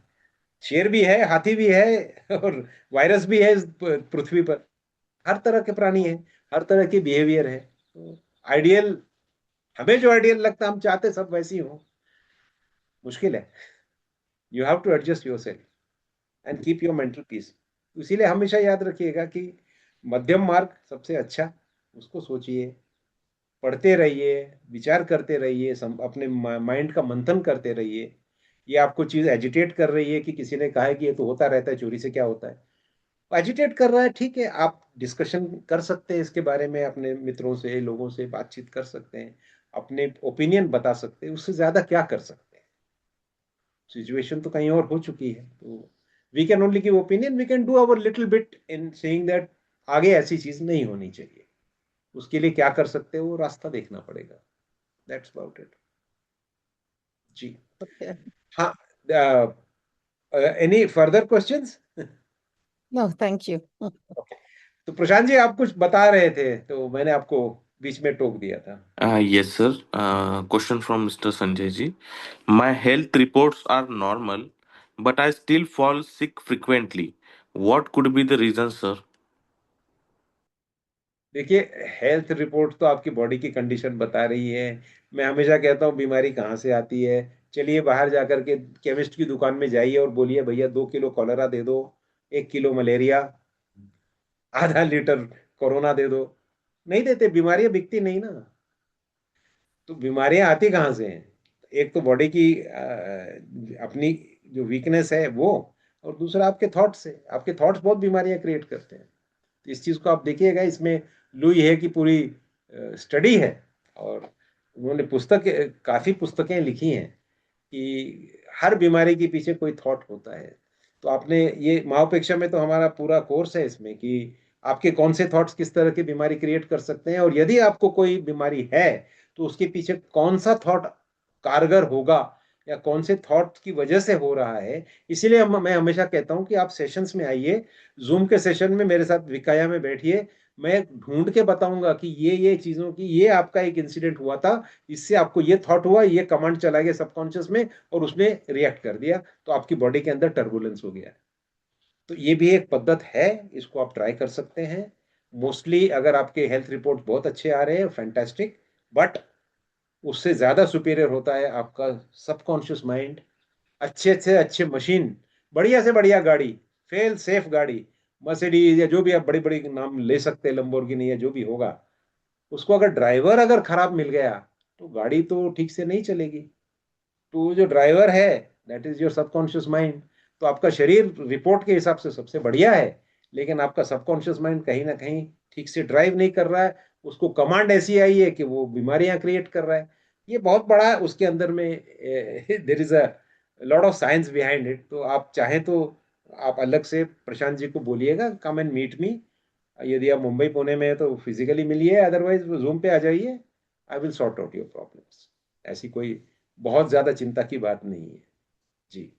शेर भी है, हाथी भी है और वायरस भी है इस पृथ्वी पर, हर तरह के प्राणी हैं, हर तरह के बिहेवियर है। तो आइडियल, हमें जो आइडियल लगता है हम चाहते सब वैसे ही हो, मुश्किल है। You have to adjust your self and keep your mental peace. इसीलिए हमेशा याद रखिएगा कि मध्यम मार्ग सबसे अच्छा, उसको सोचिए, पढ़ते रहिए, विचार करते रहिए, अपने माइंड का मंथन करते रहिए, ये आपको चीज एजिटेट कर रही है कि किसी ने कहा है कि ये तो होता रहता है, चोरी से क्या होता है, एजिटेट कर रहा है, ठीक है, आप डिस्कशन कर सकते हैं इसके बारे में, अपने मित्रों से, लोगों से बातचीत कर सकते हैं, अपने ओपिनियन बता सकते हैं, उससे ज्यादा क्या कर सकते हैं? सिचुएशन तो कहीं और हो चुकी है, तो we can only give opinion, we can do our little bit in saying that आगे ऐसी चीज नहीं होनी चाहिए। उसके लिए क्या कर सकते हो, वो रास्ता देखना पड़ेगा। That's about it. जी। हाँ, any further questions?
No, thank you.
तो प्रशांत जी, आप कुछ बता रहे थे तो मैंने आपको बीच में टोक दिया था।
Yes, sir. Question from Mr. Sanjay ji. My health reports are normal, but I still fall sick frequently. What could be the reason, sir?
देखिए, हेल्थ रिपोर्ट तो आपकी बॉडी की कंडीशन बता रही है। मैं हमेशा कहता हूँ बीमारी कहाँ से आती है। चलिए बाहर जाकर के केमिस्ट की दुकान में जाइए और बोलिए भैया 2 किलो कॉलेरा दे दो, 1 किलो मलेरिया, आधा लीटर कोरोना दे दो। नहीं देते, बीमारियां बिकती नहीं ना। तो बीमारियां आती कहाँ से हैं? एक तो बॉडी की अपनी जो वीकनेस है वो, और दूसरा आपके थॉट्स है। आपके थॉट्स बहुत बीमारियां क्रिएट करते हैं। तो इस चीज को आप देखिएगा, इसमें लुई है की पूरी स्टडी है, और उन्होंने काफी पुस्तकें लिखी हैं कि हर बीमारी के पीछे कोई थॉट होता है। तो आपने ये महाउपेक्षा में तो हमारा पूरा कोर्स है इसमें कि आपके कौन से थॉट्स किस तरह की बीमारी क्रिएट कर सकते हैं, और यदि आपको कोई बीमारी है तो उसके पीछे कौन सा थॉट कारगर होगा, या कौन से थॉट की वजह से हो रहा है। इसीलिए मैं हमेशा कहता हूं कि आप सेशंस में आइए, जूम के सेशन में मेरे साथ विकाया में बैठिए, मैं ढूंढ के बताऊंगा कि ये चीजों की, ये आपका एक इंसिडेंट हुआ था, इससे आपको ये थॉट हुआ, ये कमांड चला गया सबकॉन्शियस में और उसने रिएक्ट कर दिया, तो आपकी बॉडी के अंदर टर्बुलेंस हो गया। तो ये भी एक पद्धत है, इसको आप ट्राई कर सकते हैं। मोस्टली अगर आपके हेल्थ रिपोर्ट बहुत अच्छे आ रहे हैं, फैंटास्टिक, बट उससे ज्यादा सुपीरियर होता है आपका सबकॉन्शियस माइंड। अच्छे से अच्छे मशीन, बढ़िया से बढ़िया गाड़ी, फेल सेफ गाड़ी, मर्सिडीज या जो भी आप बड़ी बड़ी नाम ले सकते हैं, लंबोर्गिनी या जो भी होगा, उसको अगर ड्राइवर अगर खराब मिल गया तो गाड़ी तो ठीक से नहीं चलेगी। तो जो ड्राइवर है, that is your subconscious mind. तो आपका शरीर रिपोर्ट के हिसाब से सबसे बढ़िया है, लेकिन आपका सबकॉन्शियस माइंड कहीं ना कहीं ठीक से ड्राइव नहीं कर रहा है, उसको कमांड ऐसी आई है कि वो बीमारियां क्रिएट कर रहा है। ये बहुत बड़ा है, उसके अंदर में there is a lot of science behind it. तो आप चाहें तो आप अलग से प्रशांत जी को बोलिएगा, कम एंड मीट मी। यदि आप मुंबई पुणे में है तो फिजिकली मिलिए, अदरवाइज जूम पे आ जाइए। I will sort out your problems. ऐसी कोई बहुत ज्यादा चिंता की बात नहीं है। जी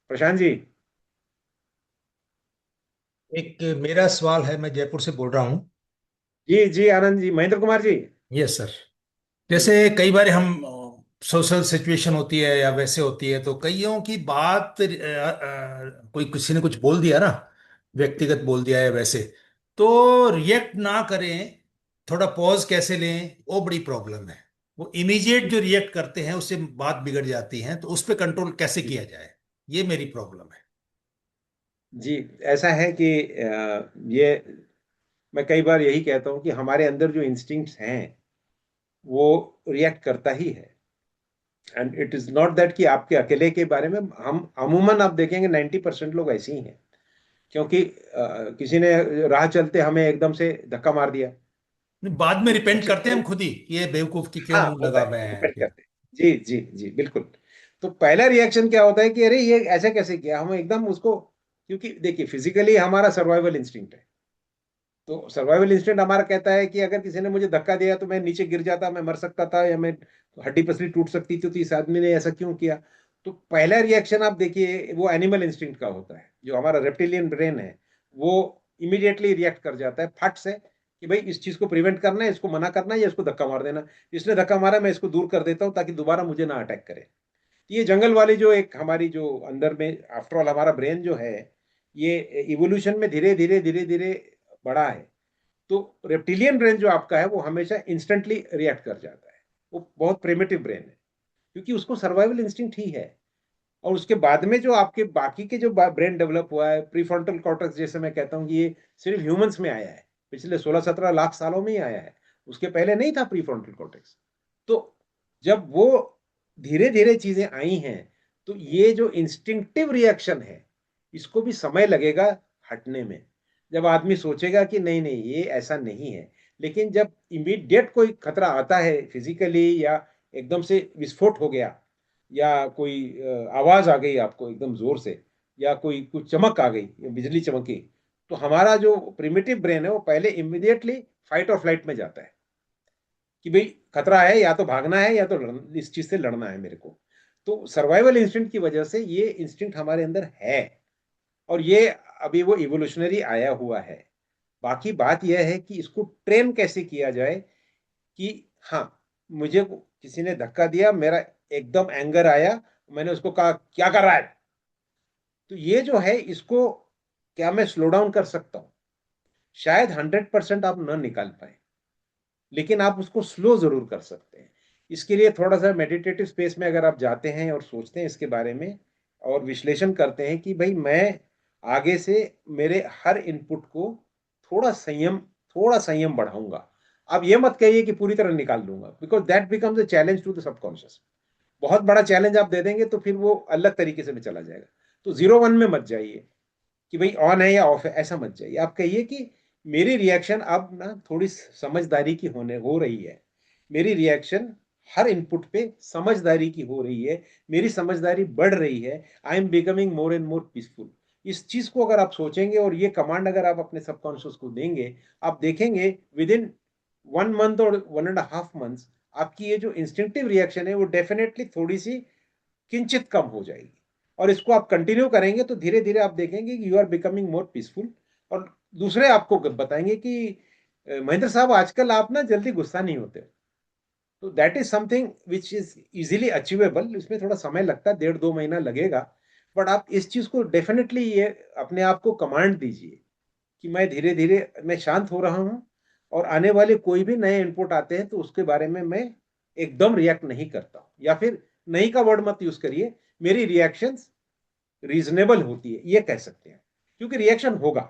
प्रशांत जी।
एक मेरा सवाल है, मैं जयपुर से बोल रहा हूँ।
जी जी आनंद जी, महेंद्र कुमार जी।
Yes sir.
जी
जैसे कई बार हम सोशल सिचुएशन होती है या वैसे होती है, तो कईयों की बात कोई किसी ने कुछ बोल दिया ना, व्यक्तिगत बोल दिया है वैसे, तो रिएक्ट ना करें, थोड़ा पॉज कैसे लें, वो बड़ी प्रॉब्लम है। वो इमीडिएट जो रिएक्ट करते हैं उससे बात बिगड़ जाती है, तो उस पर कंट्रोल कैसे
जी
किया जाए, ये मेरी प्रॉब्लम है।
जी। ऐसा है कि ये मैं कई बार यही कहता हूँ कि हमारे अंदर जो इंस्टिंक्ट्स हैं वो रिएक्ट करता ही है। And it is not that कि आपके अकेले के बारे में, हम अमूमन आप देखेंगे 90% लोग ऐसे ही हैं। क्योंकि किसी ने राह चलते हमें एकदम से धक्का मार दिया,
बाद में
तो
रिपेंट
सबसे
करते हैं
पहले,
हम खुद ही, ये बेवकूफ की क्यों
हाँ
मुंह
होता
लगा
है,
हुए हैं
डिपेंड
कि।
करते हैं। जी जी जी बिल्कुल। तो पहला रिएक्शन क्या होता है कि अरे ये ऐसे कैसे किया, हम एकदम उसको, क्योंकि देखिए फिजिकली हमारा सर्वाइवल इंस्टिंक्ट है। तो सर्वाइवल इंस्टिंक्ट हमारा कहता है कि अगर किसी ने मुझे धक्का दिया तो मैं नीचे गिर जाता, मैं मर सकता था, या मैं हड्डी पसली टूट सकती थी, तो इस आदमी ने ऐसा क्यों किया। तो पहला रिएक्शन आप देखिए वो एनिमल इंस्टिंक्ट का होता है। जो हमारा रेप्टिलियन ब्रेन है वो इमीडिएटली रिएक्ट कर जाता है फट से कि भाई इस चीज को प्रिवेंट करना है, इसको मना करना है, या इसको धक्का मार देना। इसने धक्का मारा, मैं इसको दूर कर देता हूं ताकि दोबारा मुझे ना अटैक करे। ये जंगल वाली जो एक हमारी जो अंदर में, आफ्टर ऑल हमारा ब्रेन जो है, ये इवोल्यूशन में धीरे धीरे धीरे धीरे बढ़ा है। तो रेप्टिलियन ब्रेन जो आपका है वो हमेशा इंस्टेंटली रिएक्ट कर जाता है। वो बहुत प्रिमिटिव ब्रेन है, क्योंकि उसको सर्वाइवल इंस्टिंक्ट ही है। और उसके बाद में जो आपके बाकी के जो ब्रेन डेवलप हुआ है, प्रीफ्रंटल कॉर्टेक्स, जैसे मैं कहता हूँ कि ये सिर्फ ह्यूमंस में आया है, पिछले 16-17 लाख सालों में ही आया है। उसके पहले नहीं था प्रीफ्रंटल कॉर्टेक्स। तो जब वो धीरे धीरे चीजें आई हैं, तो ये जो इंस्टिंक्टिव रिएक्शन है, इसको भी समय लगेगा हटने में। जब आदमी सोचेगा कि नहीं नहीं ये ऐसा नहीं है, लेकिन जब इमीडिएट कोई खतरा आता है फिजिकली, या एकदम से विस्फोट हो गया, या कोई आवाज आ गई आपको एकदम जोर से, या कोई कुछ चमक आ गई, या बिजली चमकी, तो हमारा जो प्रिमिटिव ब्रेन है वो पहले इमीडिएटली फाइट और फ्लाइट में जाता है कि भाई खतरा है, या तो भागना है या तो इस चीज से लड़ना है मेरे को। तो सर्वाइवल इंस्टिंक्ट की वजह से ये इंस्टिंक्ट हमारे अंदर है, और ये अभी वो इवोल्यूशनरी आया हुआ है। बाकी बात यह है कि इसको ट्रेन कैसे किया जाए कि हाँ, मुझे किसी ने धक्का दिया, मेरा एकदम एंगर आया, मैंने उसको कहा क्या कर रहा है, तो ये जो है इसको क्या मैं स्लो डाउन कर सकता हूं? शायद 100% आप न निकाल पाए, लेकिन आप उसको स्लो जरूर कर सकते हैं। इसके लिए थोड़ा सा मेडिटेटिव स्पेस में अगर आप जाते हैं और सोचते हैं इसके बारे में, और विश्लेषण करते हैं कि भाई मैं आगे से मेरे हर इनपुट को थोड़ा संयम बढ़ाऊंगा। आप ये मत कहिए कि पूरी तरह निकाल दूंगा, because that becomes a challenge to the subconscious. बहुत बड़ा चैलेंज आप दे देंगे तो फिर वो अलग तरीके से भी चला जाएगा। तो 0-1 में मत जाइए कि भाई ऑन है या ऑफ है, ऐसा मत जाइए। आप कहिए कि मेरी रिएक्शन अब ना थोड़ी समझदारी की होने हो रही है, मेरी रिएक्शन हर इनपुट पे समझदारी की हो रही है, मेरी समझदारी बढ़ रही है, आई am becoming more and more peaceful. इस चीज को अगर आप सोचेंगे और ये कमांड अगर आप अपने सबकॉन्शियस को देंगे, आप देखेंगे विद इन 1 मंथ और 1.5 मंथ्स आपकी ये जो इंस्टिंक्टिव रिएक्शन है वो डेफिनेटली थोड़ी सी किंचित कम हो जाएगी। और इसको आप कंटिन्यू करेंगे तो धीरे धीरे आप देखेंगे कि you are becoming more peaceful. और दूसरे आपको बताएंगे कि महेंद्र साहब आजकल आप ना जल्दी गुस्सा नहीं होते। तो that is something which is easily achievable. इसमें थोड़ा समय लगता है, 1.5-2 महीना लगेगा, बट आप इस चीज को डेफिनेटली ये अपने आप को कमांड दीजिए कि मैं धीरे धीरे मैं शांत हो रहा हूं, और आने वाले कोई भी नए इनपुट आते हैं तो उसके बारे में मैं एकदम रिएक्ट नहीं करता हूं। या फिर नहीं का वर्ड मत यूज करिए, मेरी रिएक्शंस रीजनेबल होती है, ये कह सकते हैं। क्योंकि रिएक्शन होगा,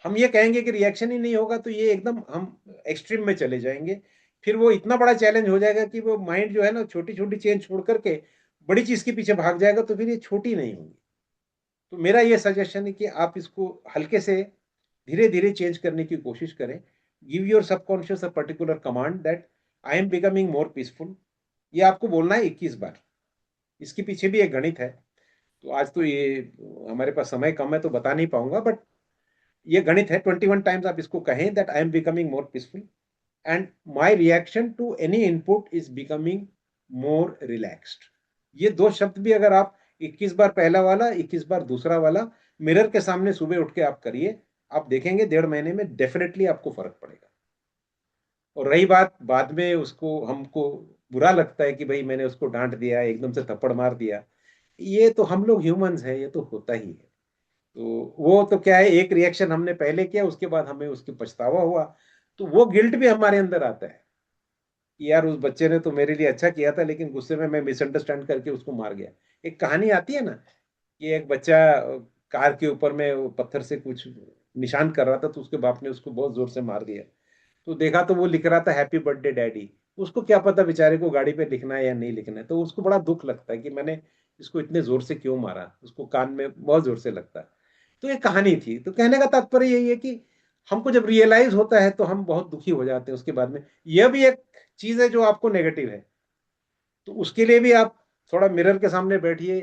हम ये कहेंगे कि रिएक्शन ही नहीं होगा तो ये एकदम हम एक्सट्रीम में चले जाएंगे। फिर वो इतना बड़ा चैलेंज हो जाएगा कि वो माइंड जो है ना छोटी छोटी चेंज छोड़ करके बड़ी चीज के पीछे भाग जाएगा, तो फिर ये छोटी नहीं होगी। तो मेरा ये सजेशन है कि आप इसको हल्के से धीरे धीरे चेंज करने की कोशिश करें। Give your subconscious a particular command that I am becoming more peaceful. ये आपको बोलना है 21 बार। इसके पीछे भी एक गणित है, तो आज तो ये हमारे पास समय कम है तो बता नहीं पाऊंगा, बट ये गणित है। 21 टाइम्स आप इसको कहें that I am becoming more peaceful and my reaction to any input is becoming more relaxed. ये दो शब्द भी अगर आप 21 बार पहला वाला, 21 बार दूसरा वाला मिरर के सामने सुबह उठ के आप करिए, आप देखेंगे 1.5 महीने में डेफिनेटली आपको फर्क पड़ेगा। और रही बात बाद में उसको हमको बुरा लगता है कि भाई मैंने उसको डांट दिया, एकदम से थप्पड़ मार दिया, ये तो हम लोग ह्यूमंस हैं, ये तो होता ही है। तो वो तो क्या है, एक रिएक्शन हमने पहले किया, उसके बाद हमें उसकी पछतावा हुआ, तो वो गिल्ट भी हमारे अंदर आता है कि यार उस बच्चे ने तो मेरे लिए अच्छा किया था, लेकिन गुस्से में मैं मिसअंडरस्टैंड करके उसको मार गया। एक कहानी आती है ना कि एक बच्चा कार के ऊपर में वो पत्थर से कुछ निशान कर रहा था, तो उसके बाप ने उसको बहुत जोर से मार दिया। तो देखा तो वो लिख रहा था हैप्पी बर्थडे डैडी। उसको क्या पता बेचारे को गाड़ी पे लिखना है या नहीं लिखना है, तो उसको बड़ा दुख लगता है कि मैंने इसको इतने जोर से क्यों मारा, उसको कान में बहुत जोर से लगता है। तो एक कहानी थी। तो कहने का तात्पर्य यही है कि हमको जब रियलाइज होता है तो हम बहुत दुखी हो जाते हैं उसके बाद में। यह भी एक चीज है जो आपको नेगेटिव है, तो उसके लिए भी आप थोड़ा मिरर के सामने बैठिए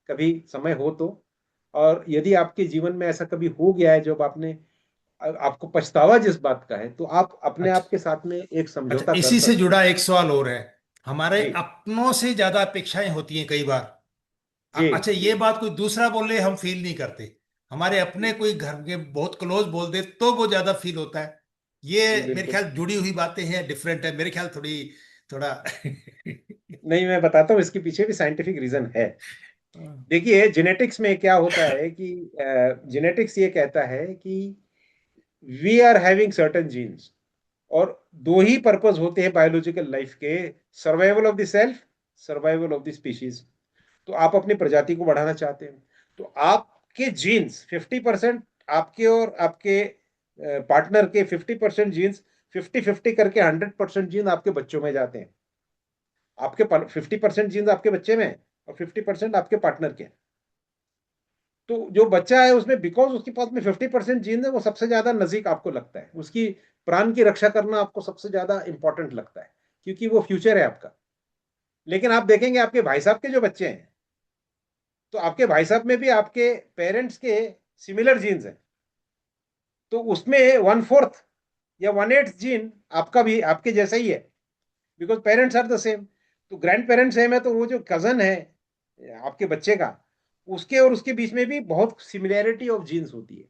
कभी समय हो तो। और यदि आपके जीवन में ऐसा कभी हो गया है जब आपको पछतावा जिस बात का है, तो आप अपने
अच्छा।
आप के साथ में एक
अच्छा,
समझौता कर
इसी से
सकते हैं।
जुड़ा एक सवाल और है। हमारे
जी
अपनों से ज्यादा अपेक्षाएं होती हैं कई बार।
जी
अच्छा,
जी
ये बात कोई दूसरा बोले हम फील नहीं करते, हमारे अपने
जी
कोई घर के बहुत क्लोज बोल दे तो वो ज्यादा फील होता है। ये
जी
मेरे
बिल्कुल।
ख्याल जुड़ी हुई बातें हैं, डिफरेंट है मेरे ख्याल थोड़ी, थोड़ा।
नहीं, मैं बताता हूँ इसके पीछे भी साइंटिफिक रीजन है। देखिए जेनेटिक्स में क्या होता है कि जेनेटिक्स ये कहता है कि we are having certain genes, और दो ही पर्पस होते हैं बायोलॉजिकल लाइफ के, survival of the self, survival of the species. तो आप अपनी प्रजाति को बढ़ाना चाहते हैं, तो आपके जीन्स 50%, आपके और आपके पार्टनर के 50% जीन्स 50-50 करके 100% जीन आपके बच्चों में जाते हैं। आपके 50% जीन्स आपके बच्चे में है और 50% आपके पार्टनर के हैं। तो जो बच्चा है उसमें, बिकॉज उसके पास में 50% जीन है, वो सबसे ज्यादा नजीक आपको लगता है, उसकी प्राण की रक्षा करना आपको सबसे ज्यादा इंपॉर्टेंट लगता है, क्योंकि वो फ्यूचर है आपका। लेकिन आप देखेंगे आपके भाई साहब के जो बच्चे हैं, तो आपके भाई साहब में भी आपके पेरेंट्स के सिमिलर जीन्स हैं, तो उसमें 1/4 या 1/8 जीन आपका भी आपके जैसा ही है, because parents are the same. तो ग्रैंड पेरेंट्स सेम है, तो वो जो कजन है आपके बच्चे का, उसके और उसके बीच में भी बहुत सिमिलैरिटी ऑफ जीन्स होती है।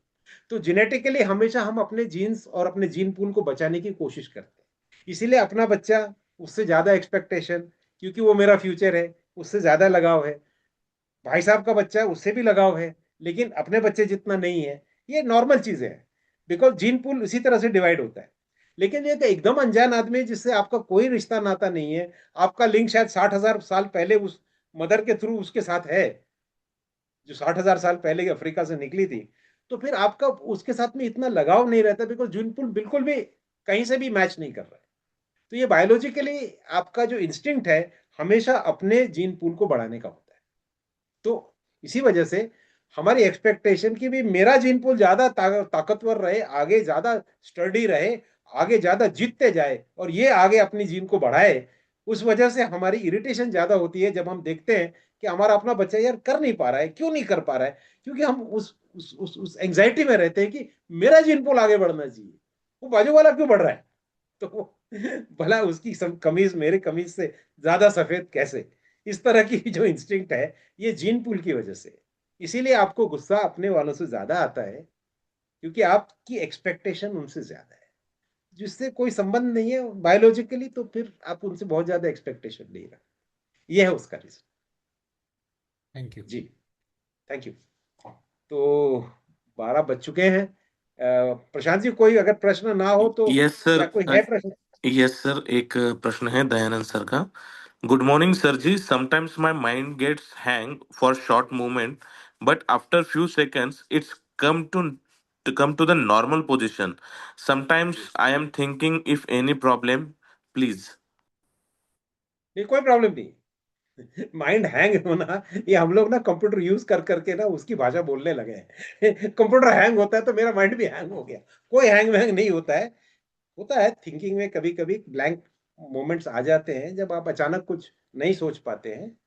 तो जेनेटिकली हमेशा हम अपने जीन्स और अपने जीन पूल को बचाने की कोशिश करते हैं, इसीलिए अपना बच्चा, उससे ज्यादा एक्सपेक्टेशन, क्योंकि वो मेरा फ्यूचर है, उससे ज्यादा लगाव है। भाई साहब का बच्चा है, उससे भी लगाव है, लेकिन अपने बच्चे जितना नहीं है। ये नॉर्मल चीजें हैं, बिकॉज जीन पूल इसी तरह से डिवाइड होता है। लेकिन ये एकदम अनजान आदमी जिससे आपका कोई रिश्ता नाता नहीं है, आपका लिंक शायद 60,000 साल पहले उस मदर के थ्रू उसके साथ है, जो 60,000 साल पहले अफ्रीका से निकली थी, तो फिर आपका उसके साथ में इतना लगाव नहीं रहता, बिकॉज जीन पूल बिल्कुल भी कहीं से भी मैच नहीं कर रहा है। तो ये बायोलॉजिकली आपका जो इंस्टिंक्ट है, हमेशा अपने जीन पूल को बढ़ाने का होता है। तो इसी वजह से हमारी एक्सपेक्टेशन की भी मेरा जीन पूल ज्यादा ताकतवर रहे, आगे ज्यादा स्टडी रहे, आगे ज्यादा जीतते जाए और ये आगे अपनी जीन को बढ़ाए। उस वजह से हमारी इरिटेशन ज्यादा होती है जब हम देखते हैं कि हमारा अपना बच्चा यार कर नहीं पा रहा है, क्यों नहीं कर पा रहा है, क्योंकि हम उस एंग्जाइटी में रहते हैं कि मेरा जीन पूल आगे बढ़ना चाहिए, वो बाजू वाला क्यों बढ़ रहा है, तो भला उसकी कमीज मेरे कमीज से ज्यादा सफेद कैसे। इस तरह की जो इंस्टिंक्ट है, ये जीन पूल की वजह से। इसीलिए आपको गुस्सा अपने वालों से ज्यादा आता है, क्योंकि आपकी एक्सपेक्टेशन उनसे ज्यादा है, जिससे कोई संबंध नहीं है बायोलॉजिकली, तो फिर आप उनसे बहुत ज्यादा एक्सपेक्टेशन नहीं रखते। ये है उसका रीजन।
Thank you.
जी, थैंक यू। तो 12 बज चुके हैं। प्रशांत जी, कोई अगर प्रश्न ना हो तो,
यस
या
सर।
कोई है प्रश्न?
यस सर, एक प्रश्न है दयानंद सर का। Good morning sir ji, sometimes my mind gets hang for short moment, but after few seconds it's come to the normal position. Sometimes
ji,
I am thinking if any problem, please.
नहीं, कोई problem नहीं। Mind hang होना, ये हम लोग ना computer use कर करके ना उसकी भाषा बोलने लगे हैं। कंप्यूटर हैंग होता है तो मेरा माइंड भी हैंग हो गया। कोई हैंग वैंग नहीं होता है। होता है थिंकिंग में कभी कभी ब्लैंक मोमेंट्स आ जाते हैं, जब आप अचानक कुछ नहीं सोच पाते हैं,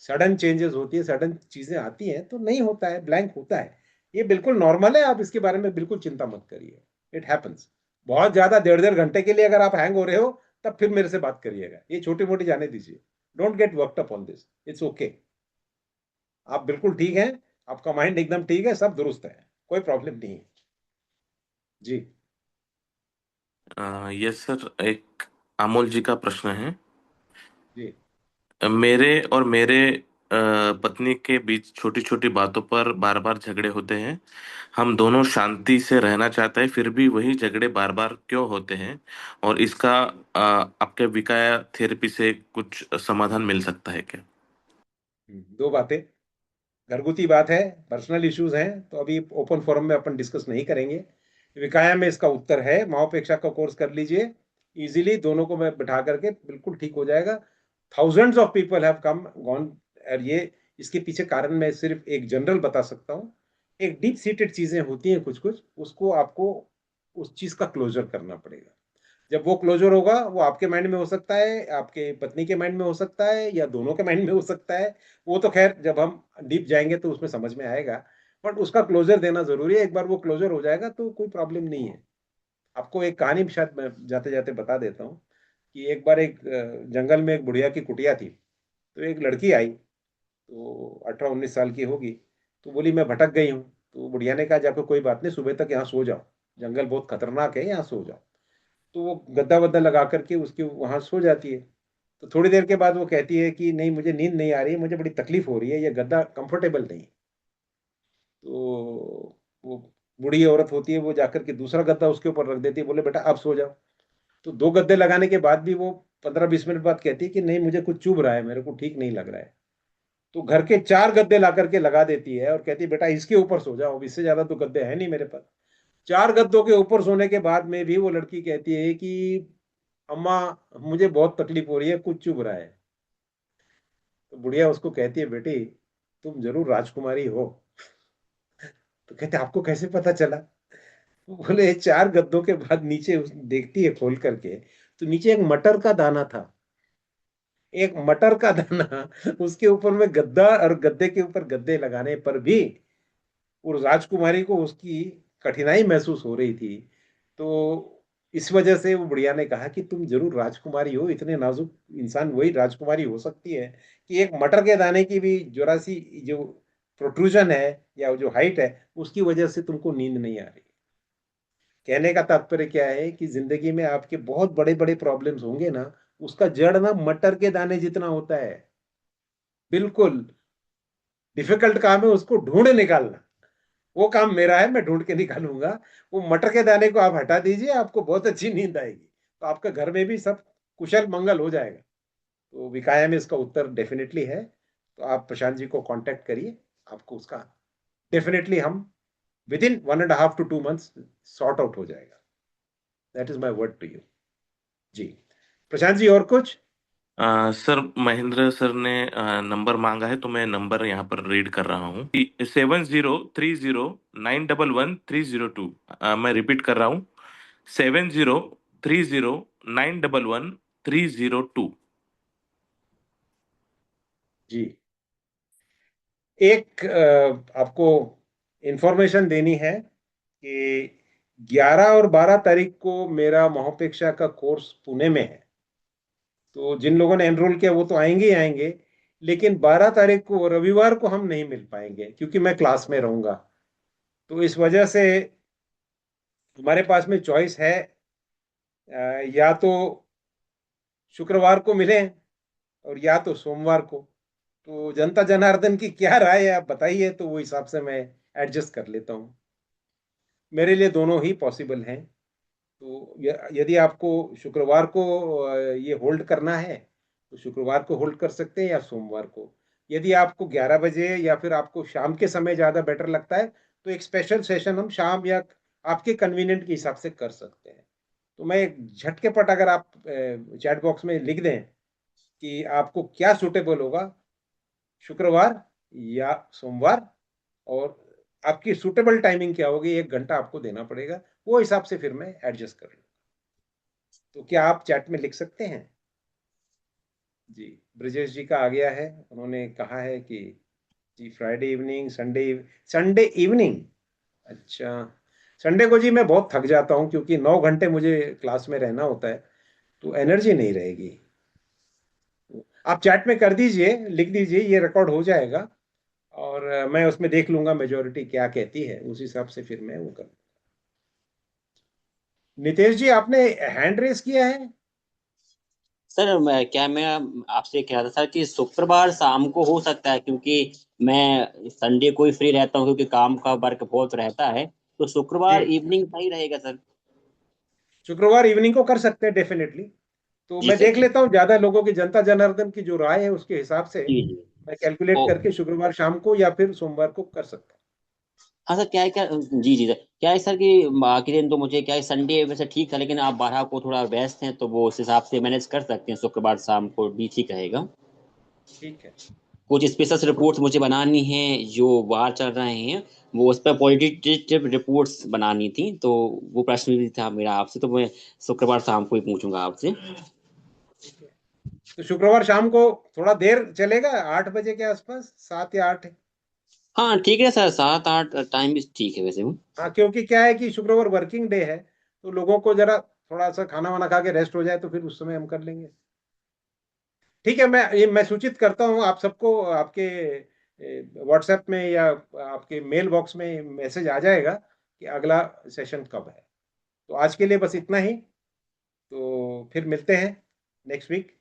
सडन चेंजेस होती है, सडन चीजें आती हैं, तो नहीं होता है, ब्लैंक होता है। ये बिल्कुल नॉर्मल है, आप इसके बारे में बिल्कुल चिंता मत करिए। It happens. बहुत ज्यादा 1.5 घंटे के लिए अगर आप हैंग हो रहे हो, तब फिर मेरे से बात करिएगा, ये छोटी मोटी जाने दीजिए। Don't get worked up on this, it's okay. आप बिल्कुल ठीक हैं, आपका माइंड एकदम ठीक है, सब दुरुस्त है, कोई प्रॉब्लम नहीं है। जी,
यस सर, एक अमोल जी का प्रश्न है।
जी,
मेरे और मेरे पत्नी के बीच छोटी छोटी बातों पर बार बार झगड़े होते हैं। हम दोनों शांति से रहना चाहते हैं, फिर भी वही झगड़े बार बार क्यों होते हैं, और इसका आपके विकाया थेरेपी से कुछ समाधान मिल सकता है क्या?
दो बातें। घरगुती बात है, पर्सनल इश्यूज हैं, तो अभी ओपन फोरम में अपन डिस्कस नहीं करेंगे। विकाया में इसका उत्तर है, माओपेक्षा का कोर्स कर लीजिए, इजीली दोनों को मैं बिठा करके बिल्कुल ठीक हो जाएगा। Thousands of people have come gone. और ये, इसके पीछे कारण मैं सिर्फ एक जनरल बता सकता हूँ। एक डीप सीटेड चीजें होती हैं कुछ कुछ, उसको आपको उस चीज का क्लोजर करना पड़ेगा। जब वो क्लोजर होगा, वो आपके माइंड में हो सकता है, आपके पत्नी के माइंड में हो सकता है, या दोनों के माइंड में हो सकता है। वो तो खैर जब हम डीप जाएंगे तो उसमें समझ में आएगा, बट उसका क्लोजर देना जरूरी है। एक बार वो क्लोजर हो जाएगा तो कोई प्रॉब्लम नहीं है। आपको एक कहानी शायद मैं जाते जाते बता देता हूँ, कि एक बार एक जंगल में एक बुढ़िया की कुटिया थी। तो एक लड़की आई, तो 18-19 साल की होगी। तो बोली मैं भटक गई हूँ। तो बुढ़िया ने कहा जाकर कोई बात नहीं, सुबह तक यहाँ सो जाओ, जंगल बहुत खतरनाक है, यहाँ सो जाओ। तो वो गद्दा वद्दा लगा करके उसके वहां सो जाती है। तो थोड़ी देर के बाद वो कहती है कि नहीं, मुझे नींद नहीं आ रही है, मुझे बड़ी तकलीफ हो रही है, ये गद्दा कंफर्टेबल नहीं। तो वो बूढ़ी औरत होती है, वो जाकर के दूसरा गद्दा उसके ऊपर रख देती है, बोले बेटा अब सो जाओ। तो 2 गद्दे लगाने के बाद भी वो 15-20 मिनट बाद कहती है कि नहीं, मुझे कुछ चुभ रहा है, मेरे को ठीक नहीं लग रहा है। तो घर के 4 गद्दे ला करके लगा देती है और कहती है बेटा इसके ऊपर सो जाओ, अब इससे ज्यादा तो गद्दे है नहीं मेरे पास। 4 गद्दों के ऊपर सोने के बाद में भी वो लड़की कहती है कि अम्मा, मुझे बहुत तकलीफ हो रही है, कुछ चुभ रहा है। तो बुढ़िया उसको कहती है, बेटी तुम जरूर राजकुमारी हो। तो कहते आपको कैसे पता चला? वो बोले 4 गद्दों के बाद नीचे देखती है खोल करके, तो नीचे एक मटर का दाना था। एक मटर का दाना, उसके ऊपर में गद्दा और गद्दे के ऊपर गद्दे लगाने पर भी उस राजकुमारी को उसकी कठिनाई महसूस हो रही थी। तो इस वजह से वो बुढ़िया ने कहा कि तुम जरूर राजकुमारी हो, इतने नाजुक इंसान वही राजकुमारी हो सकती है कि एक मटर के दाने की भी जरा सी जो प्रोट्रूजन है या जो हाइट है उसकी वजह से तुमको नींद नहीं आ रही। कहने का तात्पर्य क्या है कि जिंदगी में आपके बहुत बड़े बड़े प्रॉब्लम्स होंगे ना, उसका जड़ ना मटर के दाने जितना होता है। बिल्कुल डिफिकल्ट काम है उसको ढूंढ निकालना, वो काम मेरा है, मैं ढूंढ के निकालूंगा। वो मटर के दाने को आप हटा दीजिए, आपको बहुत अच्छी नींद आएगी, तो आपका घर में भी सब कुशल मंगल हो जाएगा। तो विकाया में इसका उत्तर डेफिनेटली है। तो आप प्रशांत जी को कांटेक्ट करिए, आपको उसका डेफिनेटली हम within 1.5 to 2 months sort out हो जाएगा। That is my word to you. जी प्रशांत जी, और कुछ?
सर, महेंद्र सर ने नंबर मांगा है, तो मैं नंबर यहाँ पर रीड कर रहा हूँ। 7030911302। मैं रिपीट कर रहा हूँ, 7030911302।
जी, एक आपको इंफॉर्मेशन देनी है कि 11 और 12 तारीख को मेरा महोपेक्षा का कोर्स पुणे में है। तो जिन लोगों ने एनरोल किया वो तो आएंगे ही आएंगे, लेकिन 12 तारीख को रविवार को हम नहीं मिल पाएंगे क्योंकि मैं क्लास में रहूंगा। तो इस वजह से हमारे पास में चॉइस है, या तो शुक्रवार को मिलें और या तो सोमवार को। तो जनता जनार्दन की क्या राय है आप बताइए, तो वो हिसाब से मैं एडजस्ट कर लेता हूँ। मेरे लिए दोनों ही पॉसिबल हैं। तो यदि आपको शुक्रवार को ये होल्ड करना है तो शुक्रवार को होल्ड कर सकते हैं या सोमवार को। यदि आपको 11 बजे या फिर आपको शाम के समय ज़्यादा बेटर लगता है तो एक स्पेशल सेशन हम शाम या आपके कन्वीनियंट के हिसाब से कर सकते हैं। तो मैं एक झटके पट अगर आप चैट बॉक्स में लिख दें कि आपको क्या सूटेबल होगा, शुक्रवार या सोमवार, और आपकी सूटेबल टाइमिंग क्या होगी, 1 घंटा आपको देना पड़ेगा, वो हिसाब से फिर मैं एडजस्ट कर लूँ। तो क्या आप चैट में लिख सकते हैं? जी, ब्रजेश जी का आ गया है, उन्होंने कहा है कि जी फ्राइडे इवनिंग, संडे इवनिंग। अच्छा, संडे को जी मैं बहुत थक जाता हूँ क्योंकि 9 घंटे मुझे क्लास में रहना होता है, तो एनर्जी नहीं रहेगी। आप चैट में कर दीजिए, लिख दीजिए, ये रिकॉर्ड हो जाएगा और मैं उसमें देख लूंगा मेजोरिटी क्या कहती है, उस हिसाब से फिर मैं वो कर। नितेश जी, आपने हैंड रेस किया है?
सर मैं आपसे कह रहा था कि शुक्रवार शाम को हो सकता है, क्योंकि मैं संडे को ही फ्री रहता हूँ क्योंकि काम का वर्क बहुत रहता है। तो
जी,
शुक्रवार इवनिंग सही रहेगा सर।
शुक्रवार इवनिंग को कर सकते हैं डेफिनेटली। तो
जी
मैं
सर
देख
जी।
लेता हूँ ज्यादा लोगों की, जनता जनार्दन की जो राय है उसके हिसाब से
जी जी।
मैं कैलकुलेट
ओ
करके शुक्रवार शाम को या फिर सोमवार को कर सकता
हाँ सर, क्या है क्या, जी जी सर, क्या है सर कि बाकी दिन तो मुझे क्या है, संडे वैसे ठीक है, लेकिन आप 12 को थोड़ा व्यस्त हैं तो वो उस हिसाब से मैनेज कर सकते हैं, शुक्रवार शाम को भी ठीक रहेगा।
हूँ। ठीक है।
कुछ स्पेशल रिपोर्ट्स मुझे बनानी हैं जो बाहर चल रहे हैं, वो उस पर पॉजिटिव रिपोर्ट्स बनानी थी, तो वो प्रश्न भी था मेरा आपसे, तो मैं शुक्रवार शाम को ही पूछूंगा आपसे।
ठीक है, तो शुक्रवार शाम को थोड़ा देर चलेगा, 8 बजे के आसपास, 7 या 8।
हाँ ठीक है सर, 7 8 टाइम भी ठीक है वैसे वो।
हाँ, क्योंकि क्या है कि शुक्रवार वर्किंग डे है, तो लोगों को जरा थोड़ा सा खाना वाना खा के रेस्ट हो जाए तो फिर उस समय हम कर लेंगे। ठीक है, मैं सूचित करता हूँ आप सबको, आपके व्हाट्सएप में या आपके मेल बॉक्स में मैसेज आ जाएगा कि अगला सेशन कब है। तो आज के लिए बस इतना ही। तो फिर मिलते हैं नेक्स्ट वीक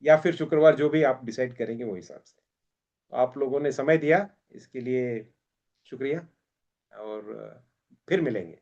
या फिर शुक्रवार, जो भी आप डिसाइड करेंगे वो हिसाब से। तो आप लोगों ने समय दिया इसके लिए शुक्रिया, और फिर मिलेंगे।